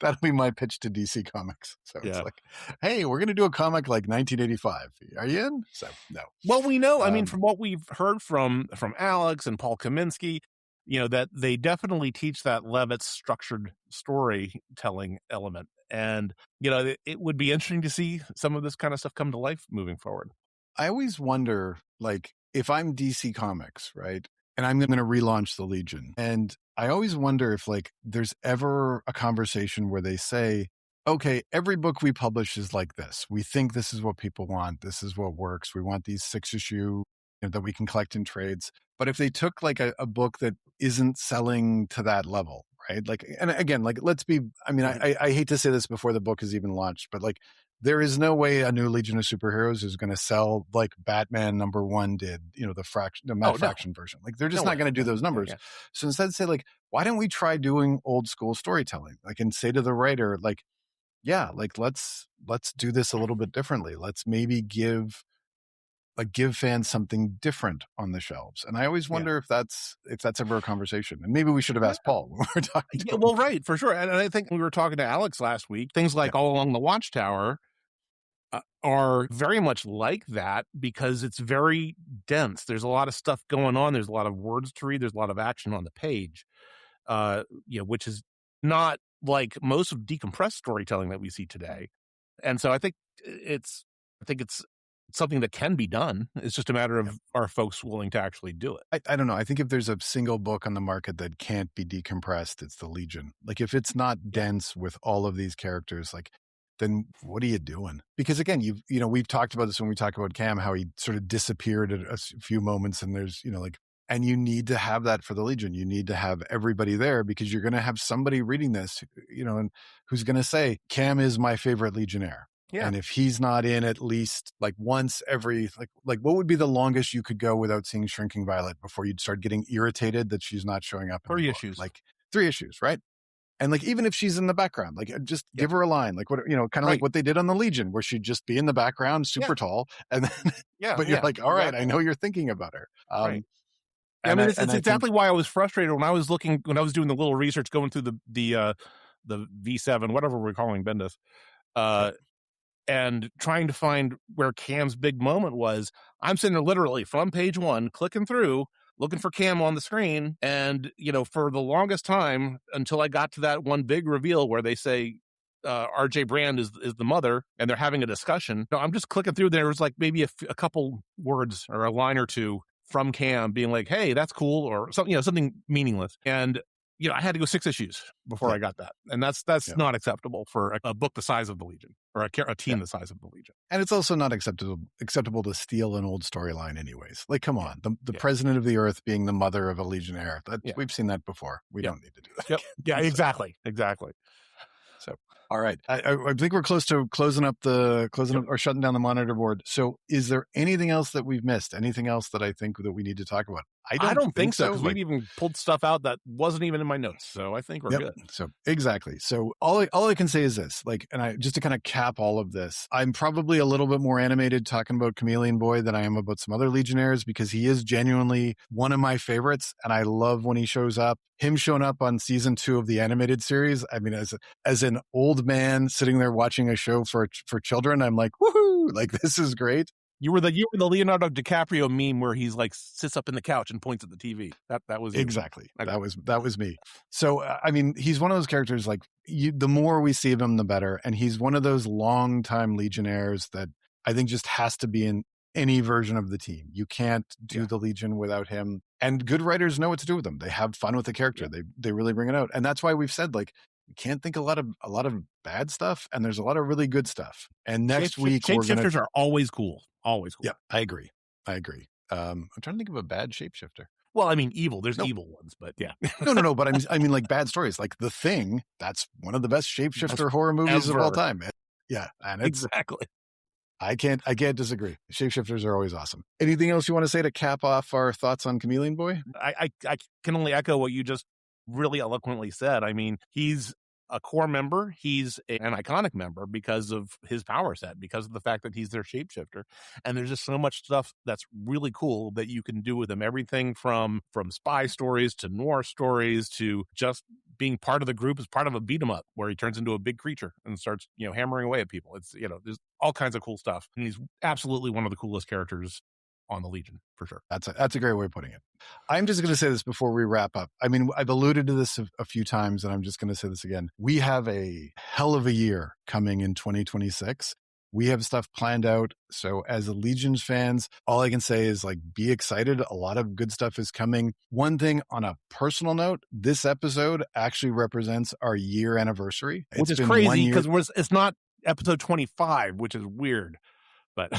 [SPEAKER 2] that'll be my pitch to DC Comics. So it's like, hey, we're gonna do a comic like 1985. Are you in? So no.
[SPEAKER 1] Well, we know. I mean, from what we've heard from Alex and Paul Kaminsky, that they definitely teach that Levitt's structured storytelling element, and it would be interesting to see some of this kind of stuff come to life moving forward.
[SPEAKER 2] I always wonder, like, if I'm DC Comics, right, and I'm going to relaunch the Legion, and I always wonder if, like, there's ever a conversation where they say, okay, every book we publish is like this. We think this is what people want. This is what works. We want these 6-issue that we can collect in trades. But if they took like a book that isn't selling to that level, right? Like, and again, like, let's be, I mean, I hate to say this before the book is even launched, but like, there is no way a new Legion of Superheroes is going to sell like Batman #1 did, the Matt Fraction version. Like, they're just not going to do those numbers. Yeah. So instead say like, why don't we try doing old school storytelling? Like, and say to the writer, like, yeah, like, let's do this a little bit differently. Let's maybe give fans something different on the shelves. And I always wonder if that's ever a conversation. And maybe we should have asked Paul when we were talking to him.
[SPEAKER 1] Well, right, for sure. And I think we were talking to Alex last week. Things like All Along the Watchtower are very much like that because it's very dense. There's a lot of stuff going on. There's a lot of words to read. There's a lot of action on the page, which is not like most of decompressed storytelling that we see today. And so I think it's something that can be done. It's just a matter of are folks willing to actually do it?
[SPEAKER 2] I don't know. I think if there's a single book on the market that can't be decompressed, it's the Legion. Like, if it's not dense with all of these characters, like, then what are you doing? Because again, we've talked about this when we talk about Cham, how he sort of disappeared at a few moments, and there's, and you need to have that for the Legion. You need to have everybody there because you're going to have somebody reading this, and who's going to say, Cham is my favorite Legionnaire. Yeah. And if he's not in at least like once every, like what would be the longest you could go without seeing Shrinking Violet before you'd start getting irritated that she's not showing up?
[SPEAKER 1] 3 issues.
[SPEAKER 2] Like 3 issues, right? And like, even if she's in the background, like, just give her a line, like, what, kind of like what they did on the Legion, where she'd just be in the background, super tall. And then, but you're like, all right, I know you're thinking about her.
[SPEAKER 1] Right. I mean, it's exactly why I was frustrated when I was doing the little research, going through the V7, whatever we're calling Bendis, and trying to find where Cham's big moment was. I'm sitting there literally from page 1, clicking through, looking for Cham on the screen. And, for the longest time, until I got to that one big reveal where they say RJ Brand is the mother, and they're having a discussion. No, I'm just clicking through. There was like maybe a couple words or a line or two from Cham being like, hey, that's cool, or something, something meaningless. And, I had to go 6 issues before I got that. And that's not acceptable for a book the size of the Legion, or a team the size of the Legion.
[SPEAKER 2] And it's also not acceptable to steal an old storyline anyways. Like, come on, the president of the Earth being the mother of a Legionnaire. We've seen that before. We don't need to do that.
[SPEAKER 1] Yeah, exactly.
[SPEAKER 2] So, all right. I think we're close to closing up or shutting down the monitor board. So is there anything else that we've missed? Anything else that I think that we need to talk about?
[SPEAKER 1] I don't think so, because we've even pulled stuff out that wasn't even in my notes. So I think we're good.
[SPEAKER 2] So exactly. So all I can say is this, just to kind of cap all of this, I'm probably a little bit more animated talking about Chameleon Boy than I am about some other Legionnaires, because he is genuinely one of my favorites. And I love when he shows up. Him showing up on season 2 of the animated series. I mean, as an old man sitting there watching a show for children, I'm like, woohoo! Like, this is great.
[SPEAKER 1] You were the Leonardo DiCaprio meme where he's like sits up in the couch and points at the TV. That was you.
[SPEAKER 2] Exactly. That was me. So I mean, he's one of those characters, like, the more we see of him, the better. And he's one of those longtime Legionnaires that I think just has to be in any version of the team. You can't do the Legion without him. And good writers know what to do with him. They have fun with the character. They really bring it out. And that's why we've said, like, we can't think a lot of bad stuff, and there's a lot of really good stuff. And next week,
[SPEAKER 1] shapeshifters are always cool. Always cool.
[SPEAKER 2] Yeah, I agree. I'm trying to think of a bad shapeshifter.
[SPEAKER 1] Well, I mean, evil. There's evil ones, but yeah.
[SPEAKER 2] No. But I mean, like, bad stories, like The Thing. That's one of the best shapeshifter horror movies of all time. Yeah, and
[SPEAKER 1] exactly.
[SPEAKER 2] I can't disagree. Shapeshifters are always awesome. Anything else you want to say to cap off our thoughts on Chameleon Boy?
[SPEAKER 1] I can only echo what you just really eloquently said. I mean, he's a core member. He's an iconic member because of his power set, because of the fact that he's their shapeshifter. And there's just so much stuff that's really cool that you can do with him. Everything from spy stories to noir stories to just being part of the group as part of a beat 'em up where he turns into a big creature and starts, hammering away at people. It's, there's all kinds of cool stuff. And he's absolutely one of the coolest characters on the Legion, for sure.
[SPEAKER 2] That's a great way of putting it. I'm just going to say this before we wrap up. I mean, I've alluded to this a few times, and I'm just going to say this again. We have a hell of a year coming in 2026. We have stuff planned out. So as a Legions fans, all I can say is be excited. A lot of good stuff is coming. One thing on a personal note, this episode actually represents our year anniversary.
[SPEAKER 1] Which is crazy because it's not episode 25, which is weird. But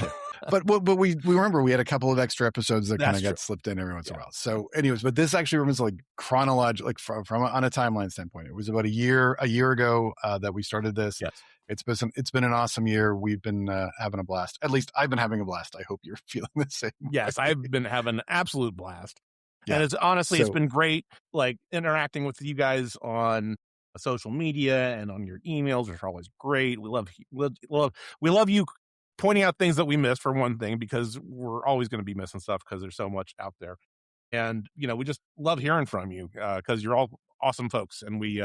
[SPEAKER 2] but we remember we had a couple of extra episodes that kind of got slipped in every once in a while. So anyways, but this actually represents chronological, from on a timeline standpoint. It was about a year ago that we started this.
[SPEAKER 1] Yes.
[SPEAKER 2] It's been an awesome year. We've been having a blast. At least I've been having a blast. I hope you're feeling the same.
[SPEAKER 1] Yes, I've been having an absolute blast. Yeah. And it's honestly, it's been great, interacting with you guys on social media and on your emails, which are always great. We love you pointing out things that we missed, for one thing, because we're always going to be missing stuff because there's so much out there. And, we just love hearing from you because you're all awesome folks. And we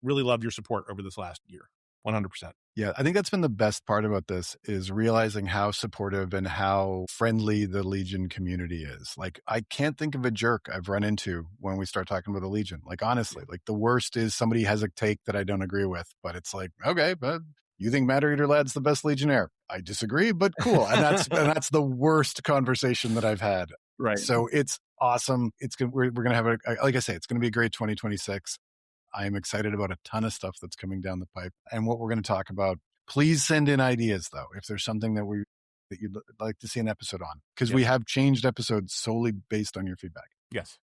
[SPEAKER 1] really love your support over this last year. 100%.
[SPEAKER 2] Yeah, I think that's been the best part about this is realizing how supportive and how friendly the Legion community is. I can't think of a jerk I've run into when we start talking about the Legion. Honestly, the worst is somebody has a take that I don't agree with, but it's okay, but you think Matter Eater Lad's the best Legionnaire? I disagree, but cool. And that's the worst conversation that I've had.
[SPEAKER 1] Right.
[SPEAKER 2] So it's awesome. We're going to have like I say, it's going to be a great 2026. I am excited about a ton of stuff that's coming down the pipe and what we're going to talk about. Please send in ideas, though, if there's something that you'd like to see an episode on, because we have changed episodes solely based on your feedback.
[SPEAKER 1] Yes.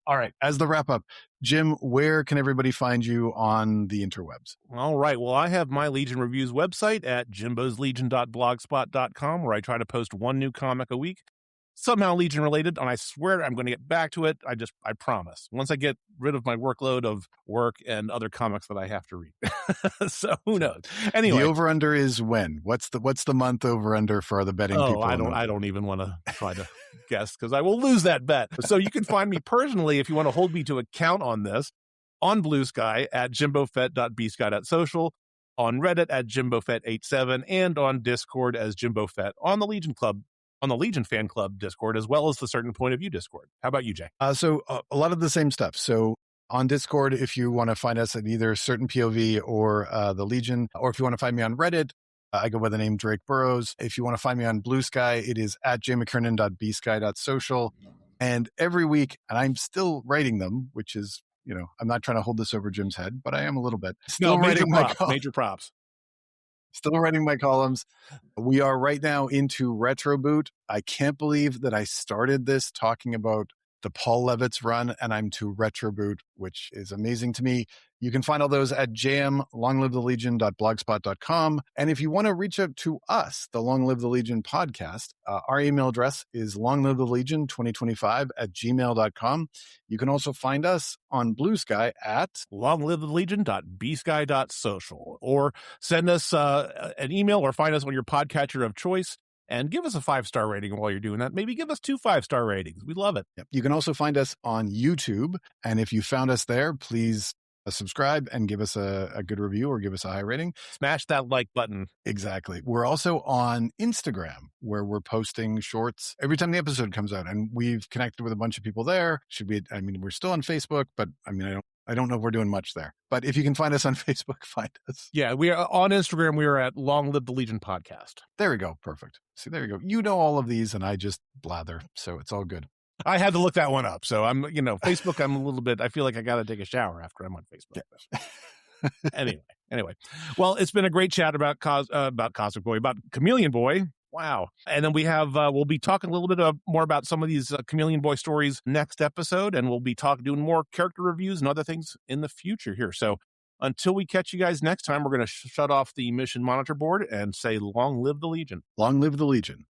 [SPEAKER 2] All right. As the wrap up, Jim, where can everybody find you on the interwebs?
[SPEAKER 1] All right. Well, I have my Legion Reviews website at jimboslegion.blogspot.com, where I try to post one new comic a week, somehow Legion related, and I swear I'm going to get back to it. I promise. Once I get rid of my workload of work and other comics that I have to read. So who knows? Anyway,
[SPEAKER 2] the over under is when? What's the month over under for the betting people?
[SPEAKER 1] I don't even want to try to guess because I will lose that bet. So you can find me personally if you want to hold me to account on this on Blue Sky at jimbofett.bsky.social, on Reddit at jimbofett87, and on Discord as jimbofett on the Legion Club. On the Legion Fan Club Discord, as well as the Certain Point of View Discord. How about you, Jay?
[SPEAKER 2] So a lot of the same stuff. So on Discord, if you want to find us at either Certain POV or the Legion, or if you want to find me on Reddit, I go by the name Drake Burrows. If you want to find me on Blue Sky, it is at jmckernan.bsky.social. And every week, and I'm still writing them, which is, I'm not trying to hold this over Jim's head, but I am a little bit.
[SPEAKER 1] Major props.
[SPEAKER 2] Still writing my columns. We are right now into Retro Boot. I can't believe that I started this talking about the Paul Levitz run, and I'm to Retro Boot, which is amazing to me. You can find all those at longlivethelegion.blogspot.com. And if you want to reach out to us, the Long Live the Legion podcast, our email address is longlivethelegion2025@gmail.com. You can also find us on Blue Sky at
[SPEAKER 1] longlivethelegion.bsky.social, or send us an email or find us on your podcatcher of choice and give us a 5-star rating while you're doing that. Maybe give us 2 5-star ratings. We love it.
[SPEAKER 2] Yep. You can also find us on YouTube. And if you found us there, please subscribe and give us a good review or give us a high rating.
[SPEAKER 1] Smash that like button.
[SPEAKER 2] Exactly. We're also on Instagram, where we're posting shorts every time the episode comes out, and we've connected with a bunch of people there. We're still on Facebook, but I don't know if we're doing much there. But if you can find us on Facebook, find us.
[SPEAKER 1] Yeah, we are on Instagram. We are at Long Live the Legion Podcast.
[SPEAKER 2] There we go. Perfect. See, there you go. You know all of these, and I just blather, so it's all good.
[SPEAKER 1] I had to look that one up. So I'm, Facebook, I'm a little bit, I feel like I got to take a shower after I'm on Facebook. Yeah. Anyway. Well, it's been a great chat about Cosmic Boy, about Chameleon Boy. Wow. And then we have, we'll be talking a little bit more about some of these Chameleon Boy stories next episode. And we'll be doing more character reviews and other things in the future here. So Until we catch you guys next time, we're going to shut off the mission monitor board and say, long live the Legion.
[SPEAKER 2] Long live the Legion.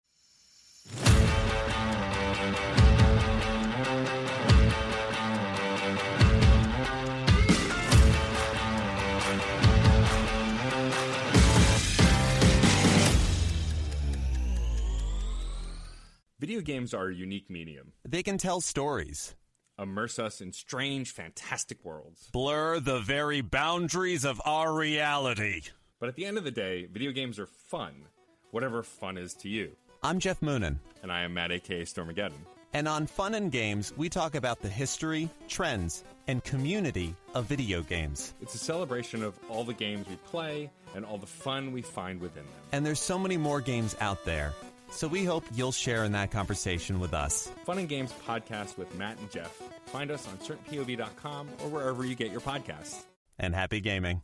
[SPEAKER 3] Video games are a unique medium.
[SPEAKER 4] They can tell stories,
[SPEAKER 3] Immerse us in strange, fantastic worlds.
[SPEAKER 4] blur the very boundaries of our reality.
[SPEAKER 3] But at the end of the day, video games are fun. Whatever fun is to you.
[SPEAKER 4] I'm Jeff Moonen,
[SPEAKER 3] And I am Matt, a.k.a. Stormageddon.
[SPEAKER 4] and on Fun and Games, we talk about the history, trends, and community of video games.
[SPEAKER 3] It's a celebration of all the games we play and all the fun we find within them.
[SPEAKER 4] And there's so many more games out there, so we hope you'll share in that conversation with us.
[SPEAKER 3] Fun and Games podcast with Matt and Jeff. Find us on certainpov.com or wherever you get your podcasts.
[SPEAKER 4] And happy gaming.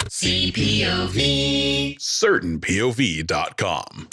[SPEAKER 5] CPOV. CertainPOV.com.